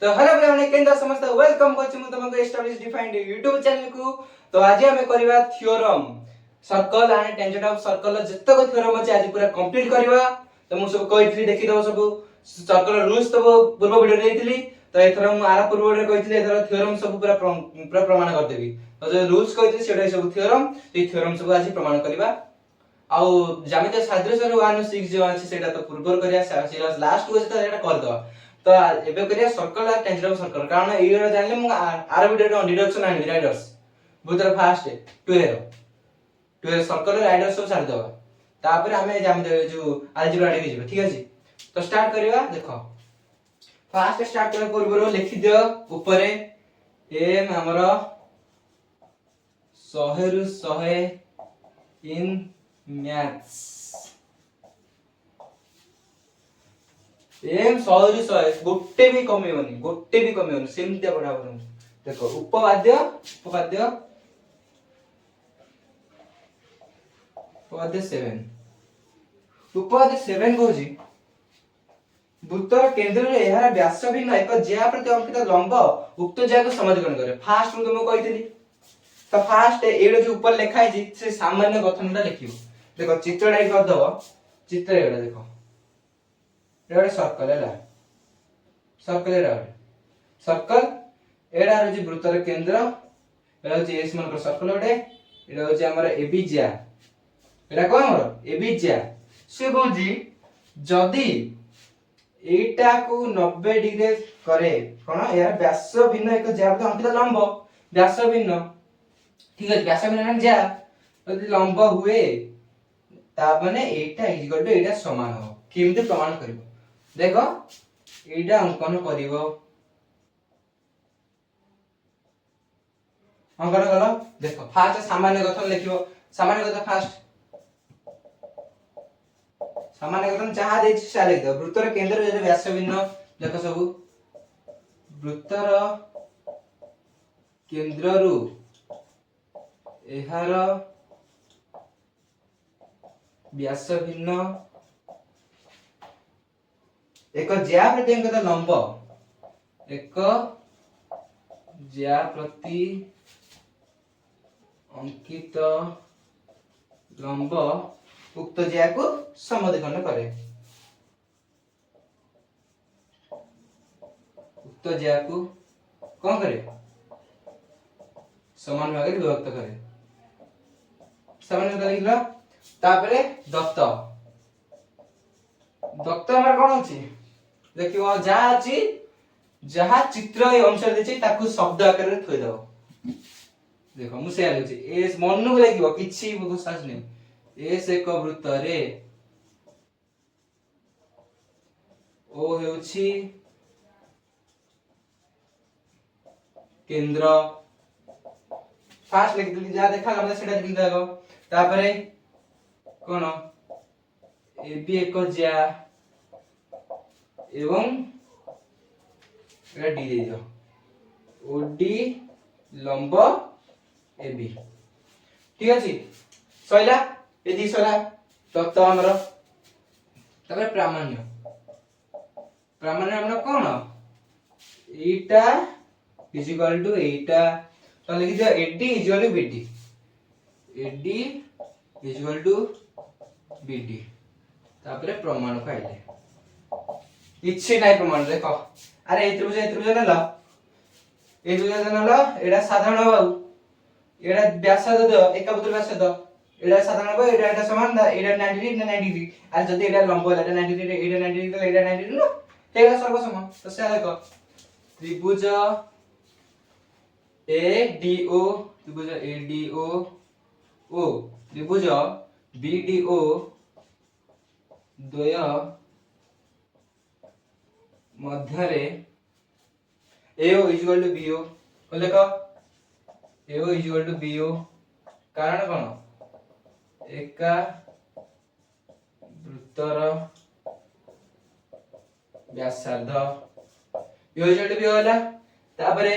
तो हेलो भाई केंद्र समस्त वेलकम करछि मु तुमको एस्टैब्लिश डिफाइंड YouTube चैनल को। तो आज हम करबा theorem circle and tangent of circle जत्तक थ्योरम अछि आज पूरा कंप्लीट करबा। तो मु सब कहिथि देखि दबो सब सर्कल रूल्स तो पूर्व वीडियो देइथिली। तो एथर मु आरा पूर्व वीडियो कहिथिली एथर थ्योरम सब पूरा प्रमाण कर देबी। तो जो रूल्स कहिथि सेटा सब थ्योरम ए थ्योरम सब आज प्रमाण करबा। आउ ज्यामितीय सादृश्य 1 6 जो अछि सेटा तो पूर्व करिया लास्ट को सेटा कर दो। तो एबे करिया सर्कल आ टेंजेंट ऑफ सर्कल कारण एइरा जानले मु आर वीडियो डिडक्शन आनि राइडर्स बुतर फास्ट 2 सर्कल राइडर्स सब छाड़ दबा। तापर हमें ज्यामितीय जो अलजेब्रा आडे जिबे ठीक अछि। तो स्टार्ट करिवा देखो फास्ट स्टार्ट कर पूर्व लिखि दियो ऊपर एम हमरो 100 रु 100 इन मैथ्स एम 100 रु 100 गोटे भी कमियोनी सेमतिया पढा तुम देखो उपपाद्य उपपाद्य 7 कहूजी वृत्तर केंद्र रे एहार व्यास भिन्न एक ज्या प्रति अंकित लंब उक्त ज्या को समाधिकरण करे। फास्ट रु तुमको कहितली तो फास्ट एडो जो ऊपर लिखा है से सामान्य गठनटा लिखियो। देखो चित्रटा कर दबो चित्र एडा देखो एडा सर्कल है सर्कल एडा रे वृत्तर केंद्र एडा होची एस मन को सर्कल ओडे एडा होची हमर एबी ज्या एडा कोन हमर एबी ज्या से बोजी जदी एटा को 90 डिग्री करे कोन यार व्यास भिन्न एक ज्या प्रति अंकित लंब व्यास भिन्न ठीक है व्यास भिन्न ज्या यदि लंब हुए ता माने एटा इक्वल टू एटा समान हो केमते प्रमाण करिवो देखो एटा अंकन करिवो अंकन करो देखो फास्ट सामान्य गठन लिखिवो सामान्य गठन फास्ट सामान्य गठन चाहा देछि सा लिख दो वृत्तर केंद्र जे व्यास भिन्न देखो सब वृत्तर केंद्र रु एहार व्यास भिन्न एक ज्या प्रति अंकित लंब एक ज्या प्रति अंकित लंब उक्त ज्या को समद्विखंड करे उक्त ज्या को कौन करे समान भाग में विभक्त करे समान लिखला तापरे दत्त हमर कोन अछि देखियो जा अछि जहा चित्र ए अनुसार देछि ताकू शब्द आकार रे थोइ दो देखो मु से आलुछि एस मनु को लिखिबो किछि बुझास नै एस एक वृत्त रे ओ हेउछि केंद्र फास्ट लिख दिली जा देखा हमने सेटा लिख देगो तापरे कोन ए बी एक ज्या एवं एटा डी दे दियो ओडी लंब एबी ठीक अछि सइला एदी सला तत्व हमरो तबे प्रामाण्य हमरो कोन एटा इज इक्वल टू एटा तो लिख दियो AD is equal to BD AD is equal to BD तापरे प्रमाण पाइले इच्छे नाही प्रमाण देखो अरे ए त्रिभुज नला एडा साधारण बाबू एडा व्यास दो एक बुतर व्यास दो एडा साधारण बाबू एडा समान दा एडा 90 डिग्री 90 डिग्री आ जदी एडा लंब एडा 90 डिग्री एडा 90 डिग्री एडा 90 डिग्री ना एडा सर्व समान तो से देखो त्रिभुज एडीओ ओ त्रिभुज बीडीओ द्वय मध्यरे AO is equal to BO को देखो AO is equal to BO कारण कोन एका वृत्तर व्यासार्ध AO is equal to BO होला तापरे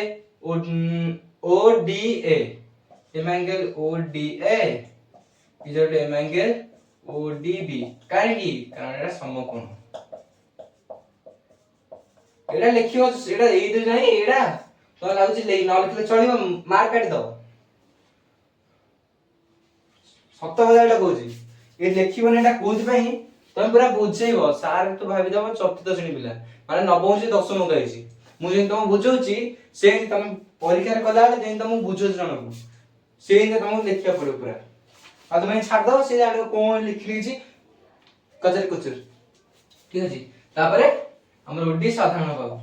ODA M angle ODA is equal to M angle ODB कारण एटा समकोण एटा लिखियो एटा एई दे नाही एटा तो लागुची ले न लिखले चलिबो मार्क काट दो सत কথা एटा कहूची ए लिखिबो एटा कोज पई तुम पूरा बुझेइबो सार तो भाबी दबो चतुर्थ श्रेणी पिला माने नवम से दशम गाइसी मु जे तुम बुझौची से तुम परीक्षा रे कला जे तुम बुझो जणको से तुम लिखिया पड़ो पूरा आ तुम छाड़ दो से जाने कोन लिख लीची कचर कचर ठीक अछि तापरे हमर ओडी साधारण बाहु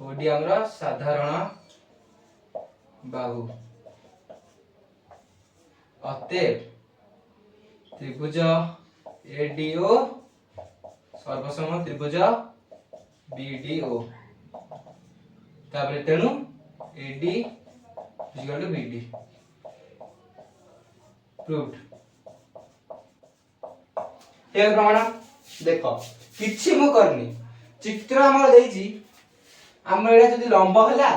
ओडी हमर साधारण बाहु अतएव त्रिभुज एडीओ सर्वसम त्रिभुज बीडीओ तापरे तेनु AD equal to BD proved हे प्रमाण देखो किछि मु करनी चित्र हमर देइछि हम एडा जदी लंब हला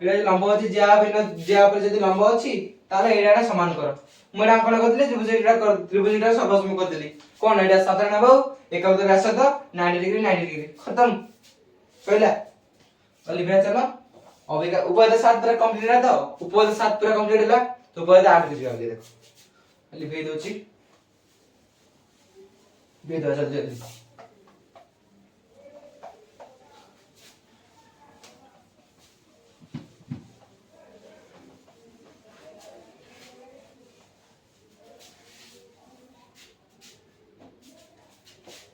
एडा लंब अछि ज्या बिन ज्या पर जदी लंब अछि ताले एडाटा समान कर मु एडा कोन करथले त्रिभुज एडा सर्वसम कर देली कोन एडा साधारण बाहु एकवत व्यास तो 90 डिग्री खत्म कहला लिखा चलो अबिका उपाय 7 पूरा कंप्लीट है तो उपाय 7 पूरा कंप्लीट होला तो उपाय 8 दिस आगे देखो लिखै दोची दे दो जल्दी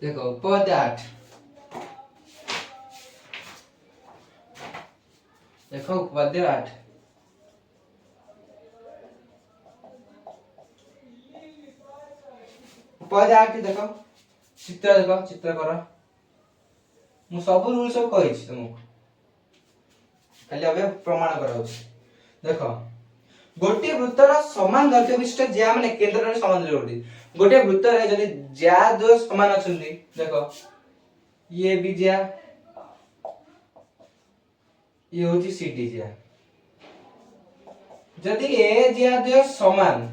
देखो उपाय 8 देखो उपाय 8 उपाय 8 देखो चित्र करो मु सब रूल सब कहि छी तुमको खाली अबे प्रमाण कराउछ देखो गोटे वृत्तर समान दैर्घ्य विशिष्ट ज्या माने केंद्र रे समान जोड़ी गोटे वृत्त रे जदी ज्या दो समान अछंती देखो ये भी ज्या ये होची सीडी ज्या जदी ए ज्या दो समान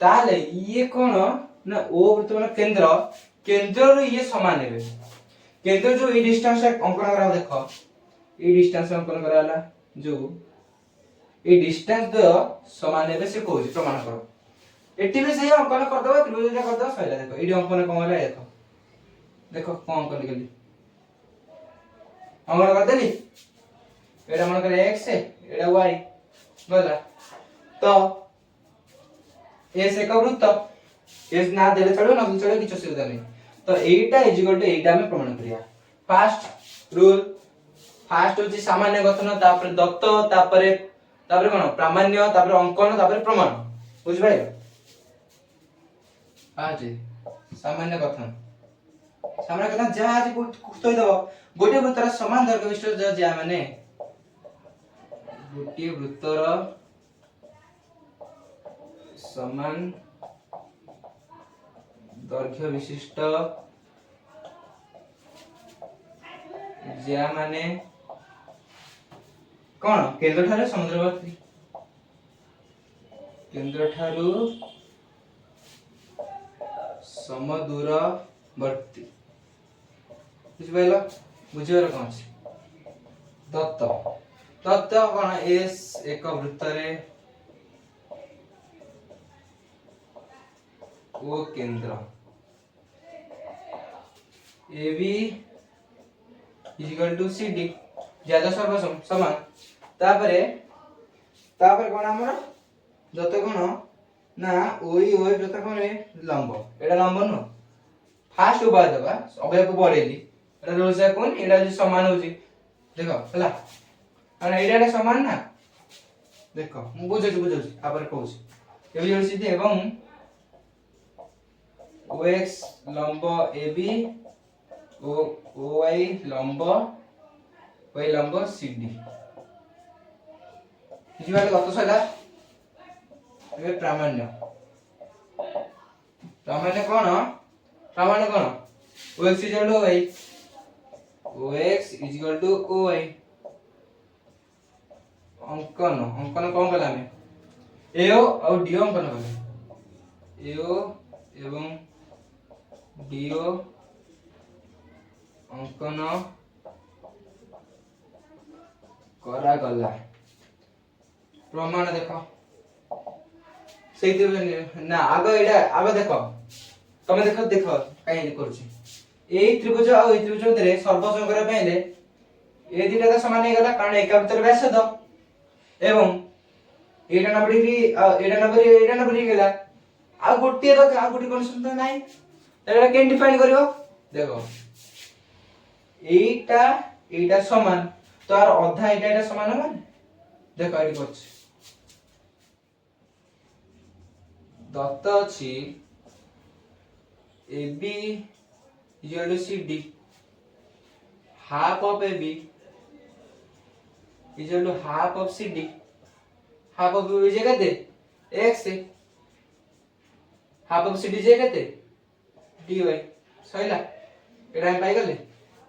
ताले ये कोन ना ओ वृत्त माने केंद्र रो ये समान हेबे केंद्र जो ई डिस्टेंस अंकन करा देखो ई डिस्टेंस अंकन कराला जो ए डिस्टेंस दो समान हेबे से कहूची प्रमाण करो एटी भी सही अंकन कर दबो त्रिभुजटा कर दबो सइला देखो एडी अंकन कोन होला देखो देखो कोन अंकन केली अंकन कर देली एडा मन करे x एडा y गला तो एस एक वृत्त एस ना देले चलो ना चलो किछ सुविधा नहीं तो एटा इक्वल टू एटा में प्रमाण करिया फर्स्ट रूल फर्स्ट होची सामान्य गठन तापर दत्त तापर कोन प्रामाण्य तापर अंकन तापर प्रमाण बुझ भाई आज सामान्य गठन जा आज कुतई दबो गोटे वृत्तर समान दैर्घ्य विशिष्ट जा माने गोटे वृत्तर समान दैर्घ्य विशिष्ट ज्या माने कोन केंद्र ठारे समुद्रवर्ती केंद्र ठारू समदूरवर्ती बुझ पाइलो बुझिबार कोन अछि दत्त कोन एस एक वृत्त रे ओ केंद्र A B equal to C D ज्यादा सर्वसम समान तापरे कोन हमर जते कोन ना ओई जते कोन लंब एडा लंब न फास्ट उपाय दबा अबे को बढेली एडा रोजा कोन एडा जे समान होजी देखो हला अरे एडा समान ना देखो मु बुझो आपर कहूछ एबी जोड़ सीधे एवं OX लंब AB OY लंब Y लंब CD बुझिबाले गत सला एबे प्रामाण्य कोन OX equal to OY OX equal to OY अंकन कोन कला में AO और DO अंकन कले AO एवं DO अंकन करा गला प्रमाण देख से ना आग एटा आग देख तमे देख देख काई करूची ए त्रिभुज आ ए त्रिभुज रे सर्वसम करा पहिले ए दिटा तो समान हे गला कारण एका भीतर व्यास द एवं एटा ना बड़ी एटा ना बड़ी गेला आ गोटे तो आ गोटे कंडीशन तो नाही एटा के डिफाइन करियो देखो एटा एटा समान तो आर अधा एटा समान हो देखो एटी करछ दत्त अछि AB equal to CD half of AB is equal to half of CD half of AB जे केते x half of CD जे केते dy सइला एटा हम पाई गले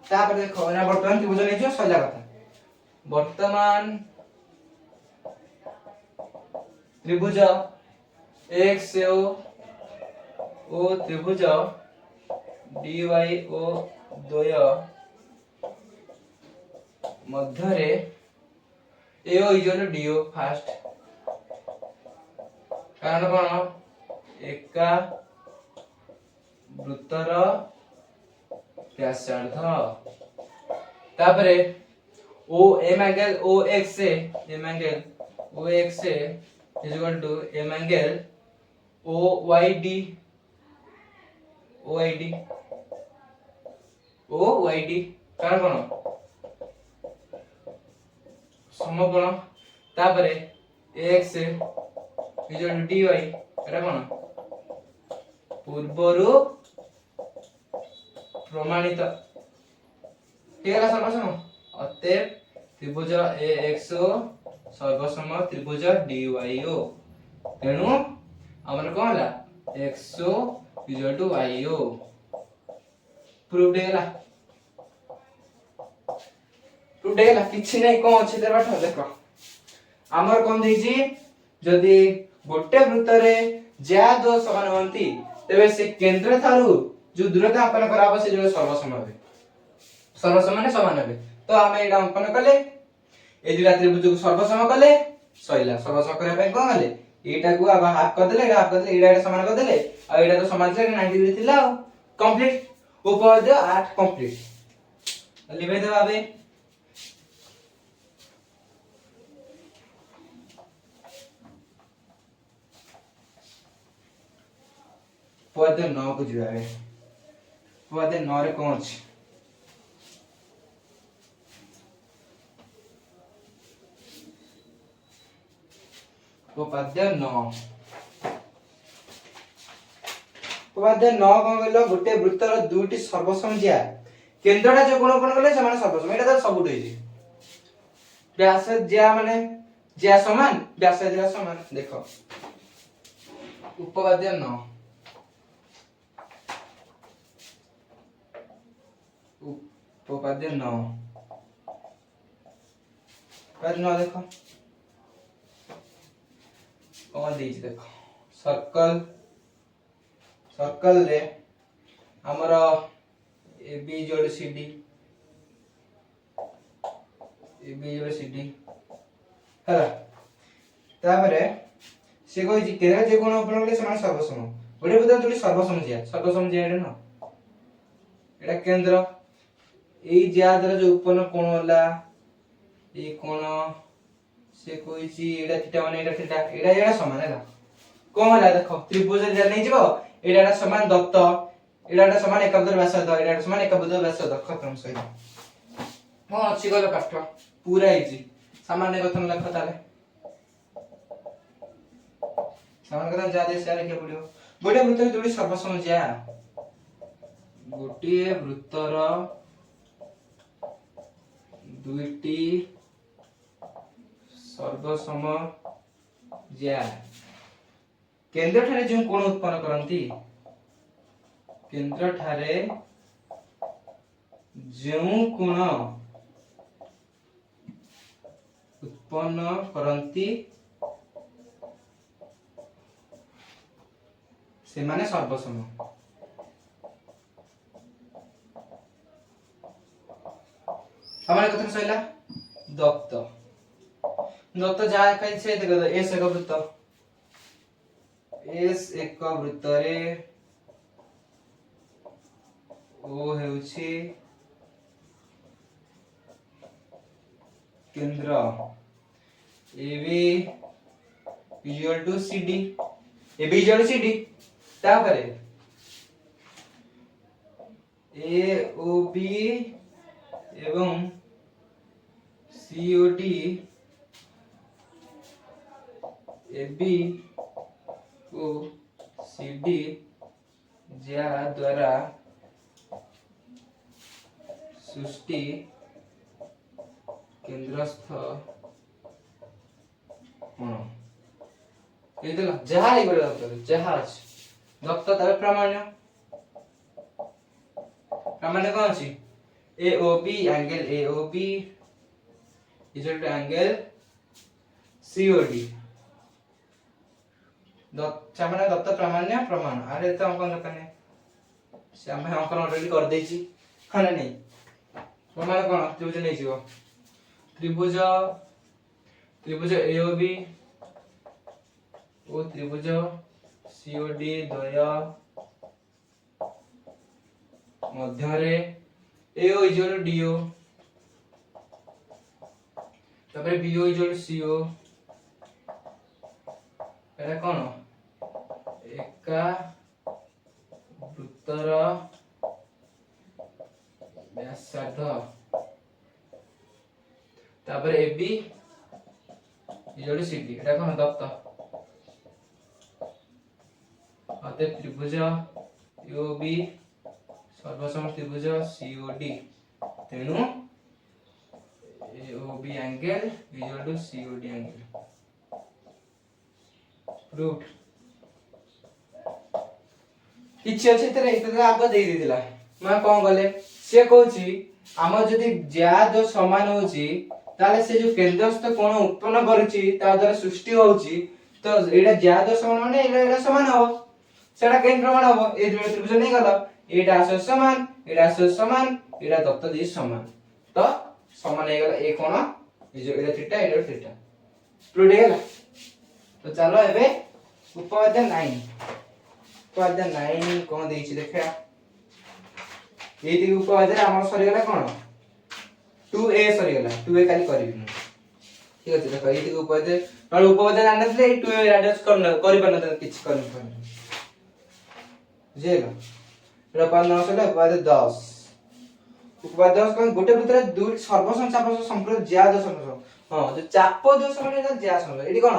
तापर देखो ना वर्तमान त्रिभुज नै जो सइला कथा वर्तमान त्रिभुज x ओ त्रिभुज dy ओ द्वय मध्यरे AO equal to DO first कारण कोन एका वृत्तर व्यासार्ध तापरे ओ m angle OX is equal to m angle OYD कारण कोन समकोण तापरे x is equal to dy एटा कोन पूर्वरु प्रमाणित ठीक है सर्वसम अतएव त्रिभुज AXO सर्वसम त्रिभुज DYO तेनु हमर कोन हला XO equal to YO proof देला किछि नै कोन अछि ते बाठ देखो हमर कोन देछि जदी गोटे वृत्त रे ज्या दो समान होंती तबे से केंद्र थारु जो दूरता अंकन कराबो से जो सर्वसम माने समान हेबे तो हम एडा अंकन कले ए दिला त्रिभुज को सर्वसम कले सइला सर्वसम करे पय कोन गले एटा को अब हाफ कर देले एटा समान कर देले आ एटा तो समान से 90 डिग्री थिला कंप्लीट ऊपर दे 8 कंप्लीट लिबे दे आबे पद 9 को जुआवे पद 9 रे कोन अछि उपाध्याय 9 कोन गलो गोटे वृत्तर दुटी सर्वसम ज्या केंद्रटा जो कोन गले से माने सर्वसम एटा तो सब उठै छी व्यास ज्या माने ज्या समान व्यास ज्या समान देखो उपाध्याय 9 उपाध्याय 9 पद 9 देखो कौन दीज देखो सर्कल रे हमर AB जोड़ CD हला तापरे से कोइ जे केरा जे कोन अपन ले समान सर्वसम ओडे बता जोड़ी सर्वसम जे एडे न एडा केंद्र ए ज्या द्वारा जो उत्पन्न कोण होला ए कोण से कोइ ची एडा थीटा माने एडा समान है कोन होला देखो त्रिभुज जे नै जिवो एडा समान दत्त एडा समान एकबद्ध व्यासार्ध एडा समान एकबद्ध व्यासार्ध खत्म सही मो अछि गलो पाठ पूरा इजी सामान्य कथन लख ताले सामान्य कथन जा दे सारे के पडियो गोटे वृत्तर जोड़ी सर्वसम ज्या गोटे वृत्तर दुईटी सर्वसम ज्या केंद्र ठारे जो कोण उत्पन्न करंती केंद्र ठारे जो कोण उत्पन्न करंती से माने सर्वसम सामान्य कथन सैला दत्त दत्त जहाँ कहीं से देखो एस एक वृत्त एस एक वृत्त रे ओ हेउछि केंद्र AB equal to CD AB equal to CD तापरे AOB एवं COD AB को CD जा द्वारा सृष्टि केंद्रस्थ ये देखो जहाज ही बड़ा होता है जहाज दत्त तबे प्रामाण्य कौन सी AOB angle AOB equal to angle COD सामान्य दत्त प्रामाण्य प्रमाण अरे तो अंकन दरकार से हम अंकन ऑलरेडी कर देछि हां नहीं प्रमाण कोन त्रिभुज नहीं जीवो त्रिभुज त्रिभुज AOB ओ त्रिभुज COD द्वय मध्यरे AO इक्वल टू DO तबरे BO इक्वल टू CO एटा कोन एका वृत्तर व्यासार्ध तापर AB इक्वल टू CD एटा कोन दत्त अते त्रिभुज AOB सर्वसम त्रिभुज COD तेनु AOB angle equal to COD angle proved किछि अछि तरे इतने आगो दे दिला मैं कोन गले से कहूची हम जदी ज्या जो समान होची ताले से जो केंद्रस्थ कोण उत्पन्न करूची ता द्वारा सृष्टि होची तो एडा ज्या जो समान माने एडा समान हो सेडा केन प्रमाण हो ए त्रिभुज नहीं गला एडा समान एडा दत्त दे समान तो समान हे गला ए कोण ए जो एडा थीटा एडा थीटा प्रूव्ड हे गला तो चलो एबे उपपाद्य 9 उपपाद्य 9 कोन देछि देखा एति उपपाद्य हमर सरी गला कोन 2a सरी गला 2a खाली करबी ठीक अछि देखो एति उपपाद्य नल उपपाद्य जानले 2a एडजस्ट करन करि परन किछ करन जेला एटा पान न सले उपपाद्य 10 उपपाद्य 10 कोन गोटे भितर दुई सर्वसम चाप संपूर्ण ज्या दो सम हां जो चाप दो सम एटा ज्या सम एटी कोन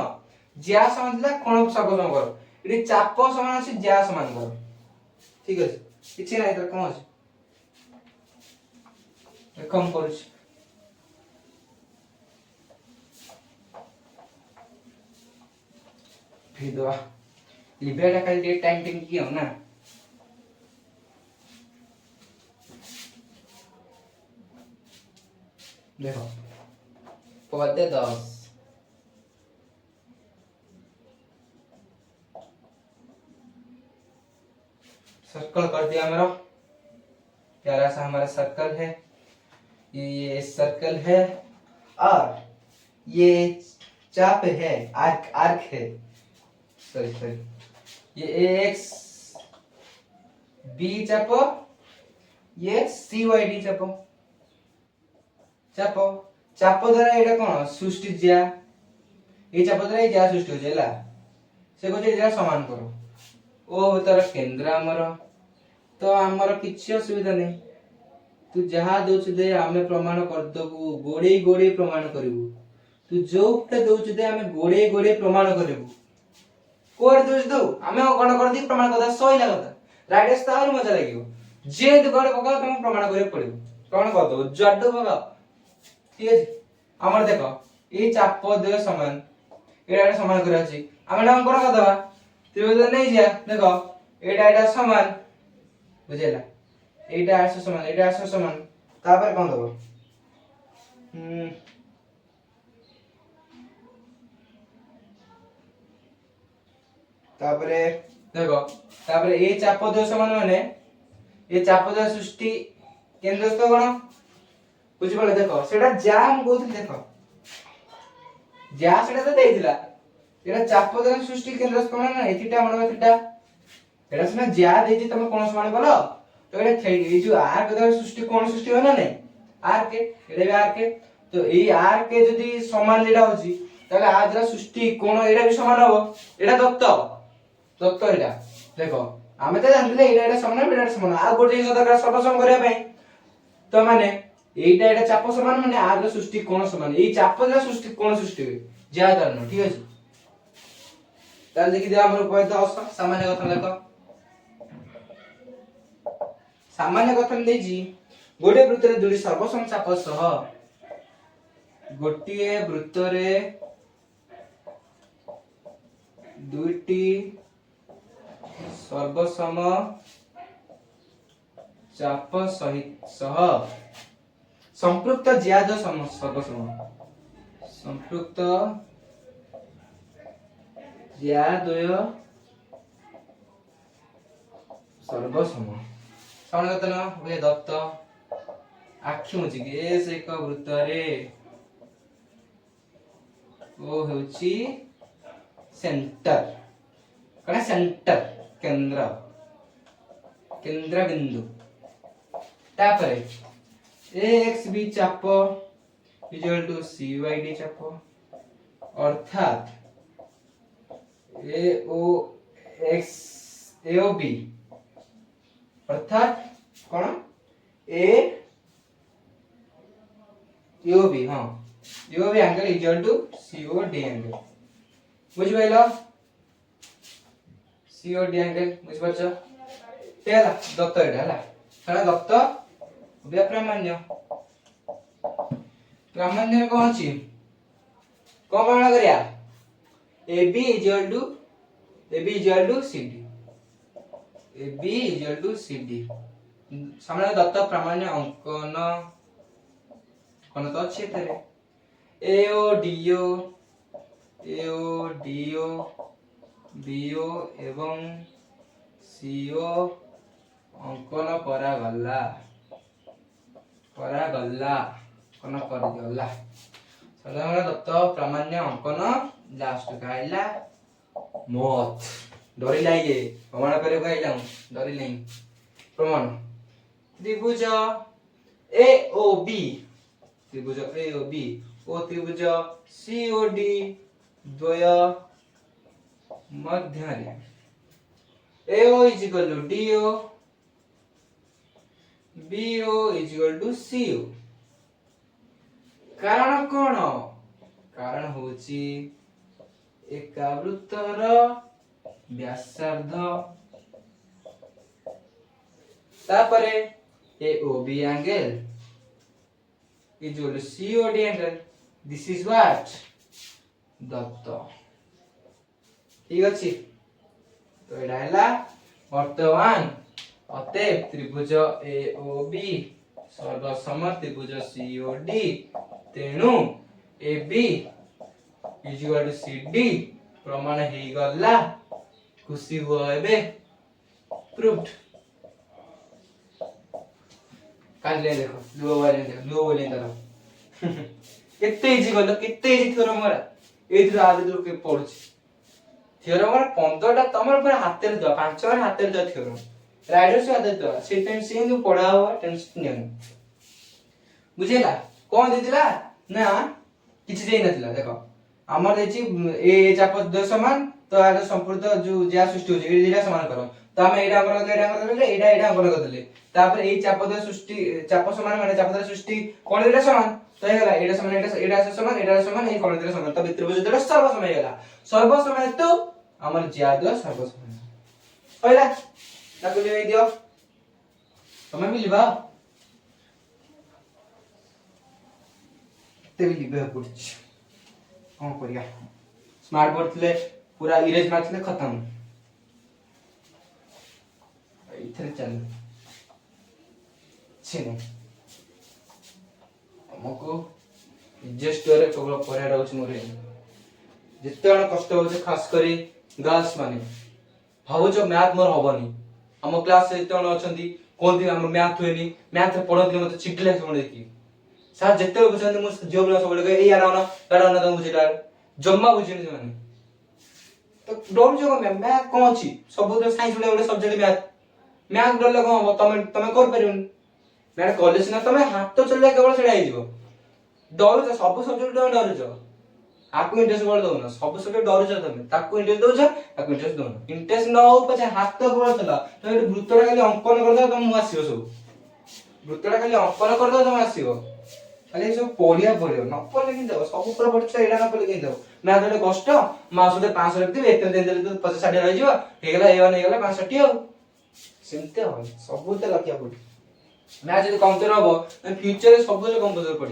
ज्या समान दिला कोन सर्वसम कर एटी चाप समान अछि ज्या समान कर ठीक अछि किछि नै त कोन अछि कम करूछ फिर दवा लिबेटा खाली टाइम टेकिंग की हो ना देखो पद 10 सर्कल कर दिया मेरा प्यारा सा हमारा सर्कल है ये सर्कल है और ये चाप है आर्क है सॉरी ये AX B चाप ये CYD चाप चाप चाप द्वारा एटा कोन सृष्टि ज्या ए चाप द्वारा ज्या सृष्टि हो जेला से कोजे ज्या समान करो ओ तार केंद्र हमर तो हमर किछि असुविधा नै तू जहा दोछ दे हमें प्रमाण कर दबु गोडे गोडे प्रमाण करबु तू जोपटे दोछ दे हमें गोडे गोडे प्रमाण करबु कोर दोछ दो हमें कोन कर दी प्रमाण कदा सही लागता राइट स्टार मजा लागियो जे गड पका तुम प्रमाण करे पड़िबो प्रमाण कर दो जड्डो पका ठीक है हमर देखो ए चाप दे समान एडा समान करे अछि हमें नाम कोन कर दबा त्रिभुज नहीं जिया देखो एडा समान बुझेला एडा 800 समान तापर कोन दबो तापरे देखो तापरे ए चाप दो समान माने ए चाप दो सृष्टि केंद्रस्थ कोन बुझि पले देखो सेटा जाम कोथि देखो ज्या सेटा तो देइतिला एटा चाप द्वारा सृष्टि केंद्र समान ना थीटा मन थीटा एटा सुना ज्या देइति तमे कोन समान बोलो तो एटा ए जो आर्क द्वारा सृष्टि कोन सृष्टि हो ना नहीं आर्क एटा भी आर्क तो एई आर्क जदी समान एटा होची ताले आ द्वारा सृष्टि कोन एटा भी समान हो एटा दत्त एटा देखो आमे तो जानले एटा समान एटा समान आ गोटे जिंस दरकार सर्वसम करिया पई तो माने एटा चाप समान माने आ द्वारा सृष्टि कोन समान एई चाप द्वारा सृष्टि कोन सृष्टि होय ज्या कारण ठीक अछि ताले देखि दे हमर उपाय 10 सामान्य कथन लेख सामान्य कथन देजी गोटे वृत्तरे दुडी सर्वसम चाप सह गोटिए वृत्तरे दुईटी सर्वसम चाप सहित सह संपृक्त ज्याद सर्वसम संपृक्त ज्याद्वय सर्वसम समान वे दत्त आखि मुझी एस एक वृत्तरे ओ होची सेंटर कने सेंटर केंद्र केंद्र बिंदु तापरे एक्स बी चाप equal to C Y D चाप अर्थात ए ओ एक्स ए ओ बी अर्थात कोन ए ओ बी हां A O B angle equal to C O D angle बुझि पाइलो सी ओ डी एंगल बुझि परछ तेला दत्त एटा हला सारा दत्त व्याप्रमाण्य प्रामाण्य कोन अछि कोन प्रमाण करिया AB equal to CD AB equal to CD सामने दत्त प्रामाण्य अंकन कोन तो अछि तेरे AO DO BO एवं CO अंकन करा गल्ला कोन कर दियला साधारण दत्त प्रामाण्य अंकन लास्ट गाइला मत डरी लागे प्रमाण करे गाइला डरी नहीं प्रमाण त्रिभुज AOB त्रिभुज AOB ओ त्रिभुज COD द्वय मध्य AO is equal to DO BO is equal to CO कारण कोन कारण होची एका वृत्तर व्यासार्ध तापरे AOB angle is equal to COD angle this is what दत्त ठीक अछि तो एडा हैला वर्तमान अतएव त्रिभुज AOB सर्वसम त्रिभुज COD तेनु AB is equal to CD प्रमाण हे गल्ला खुशी हुआ एबे प्रूव्ड कान ले देखो लुओ वाले तरह केते इजी गलो केते इजी थ्योरम मोरा एथि आदि दूर के पड़छ थ्योरम मोरा 15 टा तमर पर हाथ रे दो 5 बार हाथ रे दो थ्योरम राइडर से आदत दो से टाइम से जो पढ़ा हुआ टेंशन नहीं बुझेला कोन देतिला ना किछि देई नथिला देखो हमर देछि ए चाप द समान तो आर संपूर्ण जो ज्या सृष्टि होछि ए दिला समान करो तो हम एडा कर एडा कर देले तापर ए चाप द सृष्टि चाप समान माने चाप द सृष्टि कोन दिला समान तो हे गला एडा समान एडा समान ए कोन दिला समान तो त्रिभुज दिला सर्व समान हे गला सर्व समान तो हमर ज्या द सर्व समान पहिला ताको ले दियो समय मिलबा तेबी लिबे पड़छ कोन करिया स्मार्ट बोर्ड ले पूरा इरेज मारले खत्म इथरे चल छिने हमको जस्टरे केवल पढ़ा रहउछ मोरे जत्ते कष्ट होछ खास करी गर्ल्स माने भावो जो मैथ मोर होबनी हम क्लास से जत्ते अछंती कोन दिन हम मैथ होइनी मैथ रे पढो दिन मते चिट्ठी लाग सुन देखि सर जत्ते बुझंती मो जो बला सब लगे ए यार ना तुम बुझिला जम्मा बुझिनी माने तो डर जो मैथ कौन अच्छी सब साइंस गोटे सब्जेक्ट मैथ डरले कौन हम तुम तुम कर परिबनी मैंने कॉलेज ना तुम हाथ तो चलिए केवल सेटा हो डरुच सब सब्जेक्ट तुम डरुच आपको इंटरेस्ट बोल दो ना सब सब्जेक्ट डरुच तुम ताको इंटरेस्ट दोछ ताको इंटरेस्ट दो इंटरेस्ट न हो पछे हाथ तो केवल चला तो ये वृत्तटा खाली अंकन कर दो तुम आसीबो सब वृत्तटा खाली अंकन कर दो तुम आसीबो खाली सब पढ़िया पड़ियो न पढ़ले कि देबो सब ऊपर पढ़छ एडा न पढ़ले कि देबो ना तो कष्ट मासुते 500 रख देबे एते दे देले तो 50 60 रह जिवो हेगला ए1 हेगला 560 हो सेमते हो सब ते लकिया पड़ी मैथ जब कमजोर हम फ्यूचर सब कमजोर पड़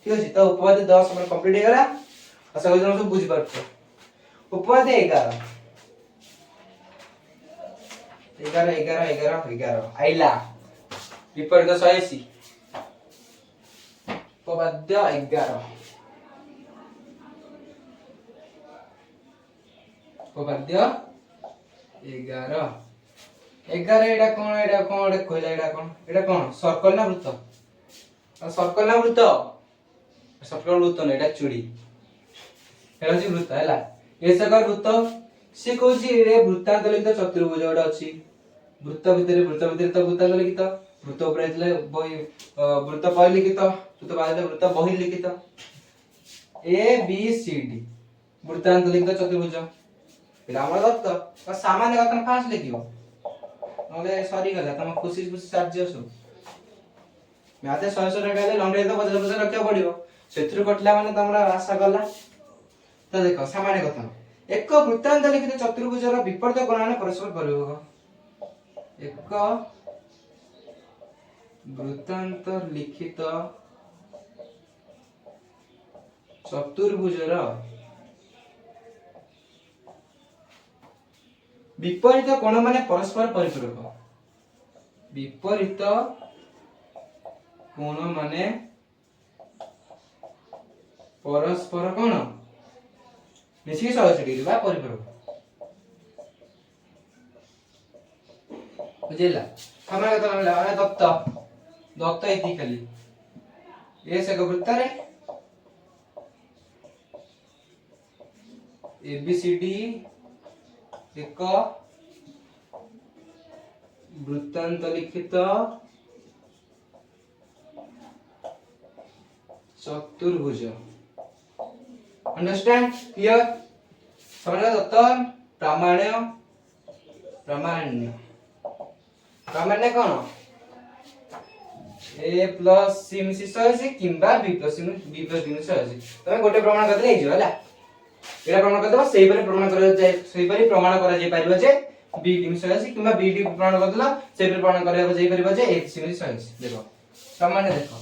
ठीक अच्छे तो उपवाद 10 मैंने कंप्लीट हो गला आशा करी सब बुझी पारछ उपवाद 11 11 11 11 11 आइला विपरीत 180 उपवाद 11 उपवाद 11 एटा कौन कहला एटा कौन सर्कल ना वृत्त सर्कल ना वृत्त सर्कल वृत्त ना एटा चूड़ी एटा होची वृत्त हैला ए सकर वृत्त से कहूची रे वृत्तांत लिखित चतुर्भुज गोटे अछि वृत्त भितर तो वृत्तांत लिखित वृत्त ऊपर हेतले बही वृत्त बही लिखित वृत्त बाद वृत्त बही लिखित ए बी सी डी वृत्तांत लिखित चतुर्भुज एटा हमर दत्त सामान्य कथन फास्ट लिखियो नले सॉरी गला तम खुशी खुशी साज्य सु मैथे 100 टका ले लंडे तो 50 रखिया पड़ियो सेथुर कटला माने तमरा आशा गला तो देखो सामान्य कथन एक वृत्तांत लिखित चतुर्भुजर विपरीत कोणाने परस्पर परियोग एक वृत्तांत लिखित चतुर्भुजर विपरीत कोण माने परस्पर परिपूरक विपरीत कोण माने परस्पर कोण मिसी 180 डिग्री बा परिपूरक बुझिला हमरा कत मिला अरे दत्त इति खाली ए से वृत्त रे ए बी सी डी एक वृत्तांत लिखित चतुर्भुज अंडरस्टैंड क्लियर समझ दत्त प्रामाण्य प्रामाण्य कौन ए प्लस सी मिसी 180 किंबा बी प्लस डी मिसी 180 तमे गोटे प्रमाण करले हे होला एटा प्रमाण कर देबा सेही परे प्रमाण कर जाय सेही परे प्रमाण करा जाय परिबो जे बी डी मिसी 180 किंबा बी डी प्रमाण कर देला सेही परे प्रमाण करा जाय परिबो जे ए सी मिसी 180 देखो सामान्य देखो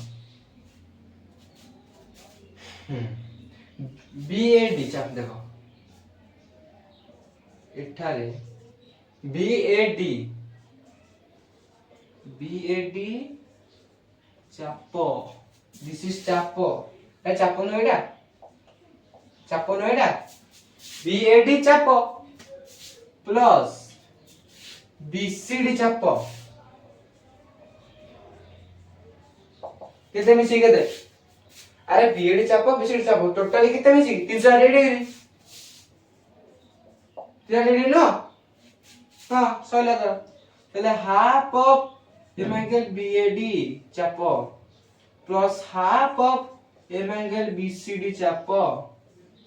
बी ए डी चाप देखो एठारे बी ए डी चाप दिस इज चाप ए चाप न एटा चाप न एटा बी ए डी चाप प्लस बी सी डी चाप केते मिसी केते अरे बी ए डी चाप बी सी डी चाप टोटली केते मिसी 360 डिग्री 360 डिग्री नो हां सैला कर तले half of M angle B A D चाप plus half of M angle B C D चाप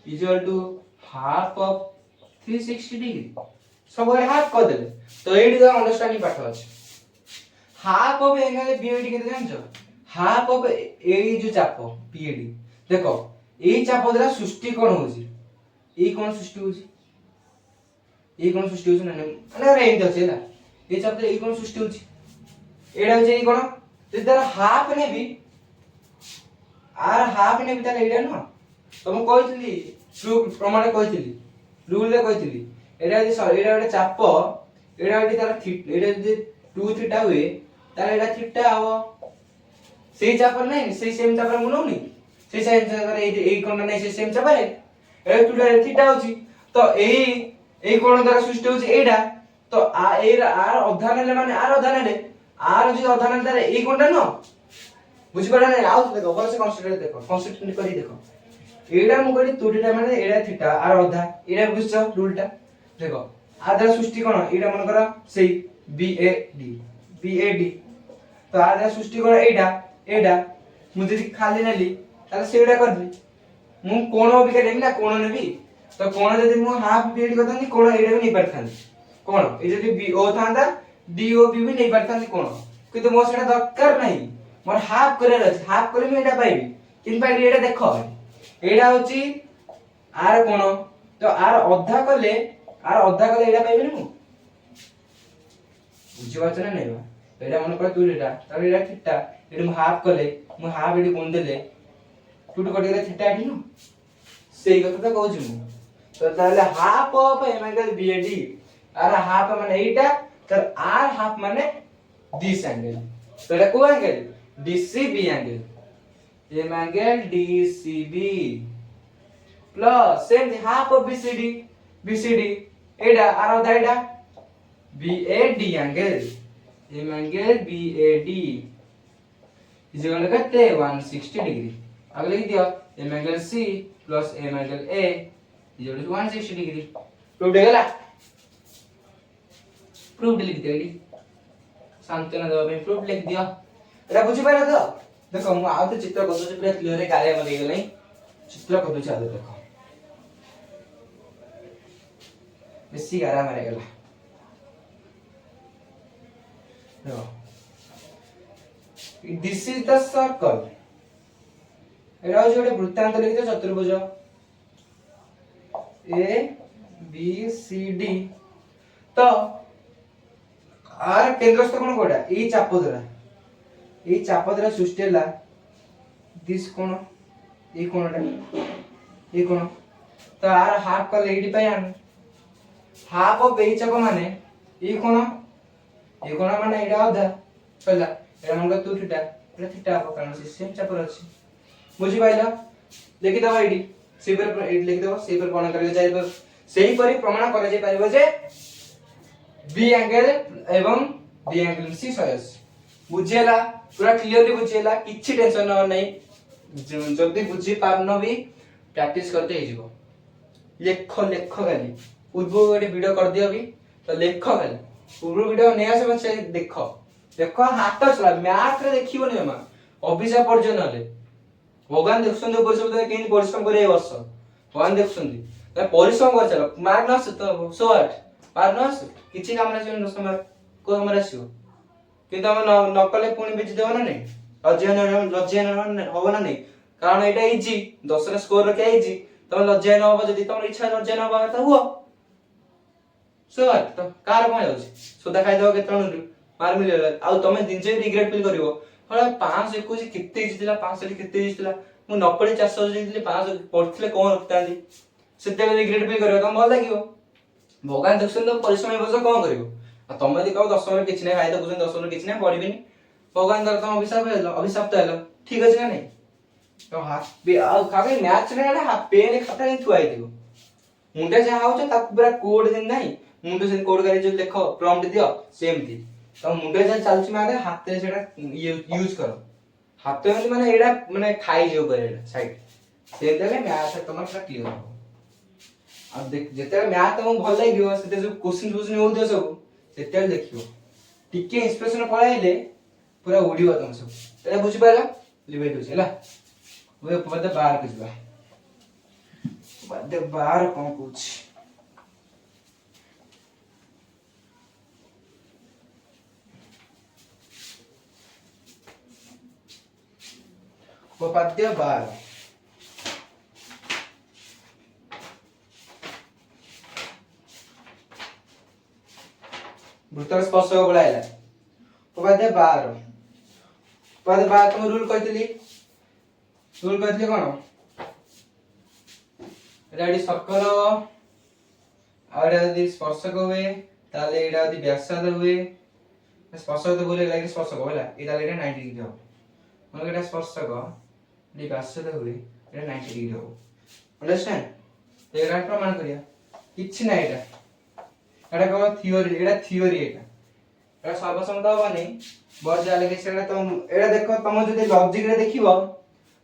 equal to half of 360 degree सब हाफ कर देले तो एडी का अंडरस्टैंडिंग पाठ अछि हाफ ऑफ एंगल बीएडी केते जानछो हाफ ऑफ ए जो चाप बीएडी देखो ए चाप द्वारा सृष्टि कोन होजी ए कोन सृष्टि होजी ए कोन सृष्टि होजी ना रे एंड अछि ना ए चाप ए कोन सृष्टि होजी एडा होजी ए कोन जे द्वारा हाफ ने भी आर हाफ ने भी ताले एडा न तम कहइतली प्रमाण कहइतली रूल रे कहइतली एडा जे एडा गोटे चाप एडा गोटे तार थीटा एडा जे 2 थीटा हुए तार एडा थीटा हो सेही चाप नै सेही सेम चाप रे मुनोनी सेही सेम चाप रे ए कोण नै सेही सेम चाप रे एडा 2 टा थीटा होची तो ए कोण द्वारा सृष्टि होची एडा तो आ ए आर अधान ले माने आर अधान ले आर जे अधान तार ए कोणटा न बुझि पड़ा नै आउ देखो भलसे कन्सिडर देखो कन्सिडर करी देखो एडा मु करी 2θ माने एडा थीटा आर अधा एडा बुझछ रूलटा देखो आधा सृष्टि कोन एडा मन कर सेई BAD तो आधा सृष्टि कोन एडा मु जदी खाली नेली ताले सेडा करली मु कोण अबिका देबी ना कोण नेबी तो कोण जदी मु हाफ BAD करथानी कोण एडा भी नै परथानी कोण ए जदी BO थांदा DOB भी नै परथानी कोण किंतु मो सेडा दरकार नै मोर हाफ करे अछि हाफ करे मी एडा पाइबी किन पाइबी एडा देखो एडा होची आर कोण तो आर अधा कले एडा पाइबी मु बुझी बात ना नै बा एडा मन कर 2θ तब एडा थीटा एडा मु हाफ कले मु हाफ एडी कोन देले 2 कटी गले थीटा एडी नु सेई कथा तो कहू मु तो ताले हाफ ऑफ एंगल BAD आर हाफ माने एटा तर आर हाफ माने दिस एंगल तो एटा को angle DCB angle angle DCB plus same half of BCD एडा आर आधा एडा BAD angle angle BAD is equal to कितने 160 डिग्री अगले लिख दियो angle C plus angle A is equal to 160 degree prove हो गला प्रूव लिख दियो एडी सांत्वना देबा पे प्रूव लिख दियो एटा बुझी पाइला तो देखो मु आउ तो चित्र करदो पूरा क्लियर है कार्य मते गेलै चित्र करदो छ देखो बेसी गारा मारे गेला देखो this is the circle एटा हो जोडे वृत्तांत लिखितो चतुर्भुज ABCD तो आर केंद्रस्थ कोण कोडा ए चाप द्वारा सृष्टि होला दिस कोण ए कोण तो आर हाफ कल एडी पाई आन हाफ ऑफ ए चाप माने ए कोण माने एडा आधा पहिला एडा मन को 2θ एडा थीटा हो कारण से सेम चाप अछि बुझी पाइला लिखि दबा एडी से पर एडी लिखि दबा से पर प्रमाण करके जाय पर सेही परि प्रमाण करा जाय परिबो जे B एंगल एवं D एंगल C सयस बुझेला पूरा क्लियरली बुझेला किछि टेंशन न नै जल्दी बुझी पारनो भी प्रैक्टिस करते ही जीवो लेख गाली पूर्व गोटे वीडियो कर दियो भी तो लेख गाली पूर्व वीडियो नै आसे बच्चे देखो हाथ चला मैथ रे देखिबो नै मा अभिशाप पर्जन हले भगवान देखछन जो परिश्रम तो केन परिश्रम करे ए वर्ष भगवान देखछन त परिश्रम कर चलो मार्क न तो 108 मार्क न किछि काम रे न समय को हमरा आसीओ किंतु हम नकले पुणी बेचि देव ना नहीं लज्जन हबो ना नहीं कारण एटा इजी 10 रे स्कोर रखे इजी तुम लज्जन हबो जदी तुम इच्छा लज्जन हबो त हुओ सो तो कार कोन होछि सुधा खाइ दो केतन मार मिले आ तुम दिन जे रिग्रेट फील करिवो हला 521 केते इजी दिला 5 केते इजी दिला मु नकली 400 दिली 5 पड़थिले कोन रखतांदी सेते रिग्रेट फील करिवो तुम भल लागिवो भगवान देखछन तो परिश्रम बस कोन करिवो तुम यदि कहो 10 किसी ना खाई तो 10 किसी ना पढ़ी भगवान द्वारा तुम अभिशाप तो ठीक अच्छे ना नहीं तो हाथ खाली मैच रे हाथ पेन खाता नहीं थुआई दियो मुंडे जहा होछ ता पूरा कोड दिन नहीं मुंडे से कोड करी जो देखो प्रॉम्प्ट दियो सेम थी तो मुंडे जहा चलछि माने हाथ रे सेटा यूज करो हाथ में माने एडा माने खाई जो पर एडा साइड से देले मैथ तुम पूरा क्लियर हो अब देख जेते मैथ तुम भल लागियो सेते जो क्वेश्चन हो दियो सब सेते देखियो टिके इंस्पिरेशन पळाइले पूरा उड़ीबो तुम सब तेरे बुझि पाइला लिमिट होछ हला ओए पदे बाहर के जबा पदे बाहर कोन कुछ वो पद्य बाहर वृत्तर स्पर्श बोलाइला पदे बाहर तुम रूल कहतली कोन एडी सर्कल आडा यदि स्पर्शक हुए ताले एडा यदि व्यासार्ध हुए स्पर्शक तो बोले लागे स्पर्शक होला ए ताले एडा 90 डिग्री हो मतलब एडा स्पर्शक यदि व्यासार्ध हुए एडा 90 डिग्री हो अंडरस्टैंड तो एडा प्रमाण करिया किछ ना एडा को थ्योरी एडा सर्वसम्मत होबा नै बर जा लगे सेडा तुम एडा देखो तुम जदि लॉजिक रे देखिबो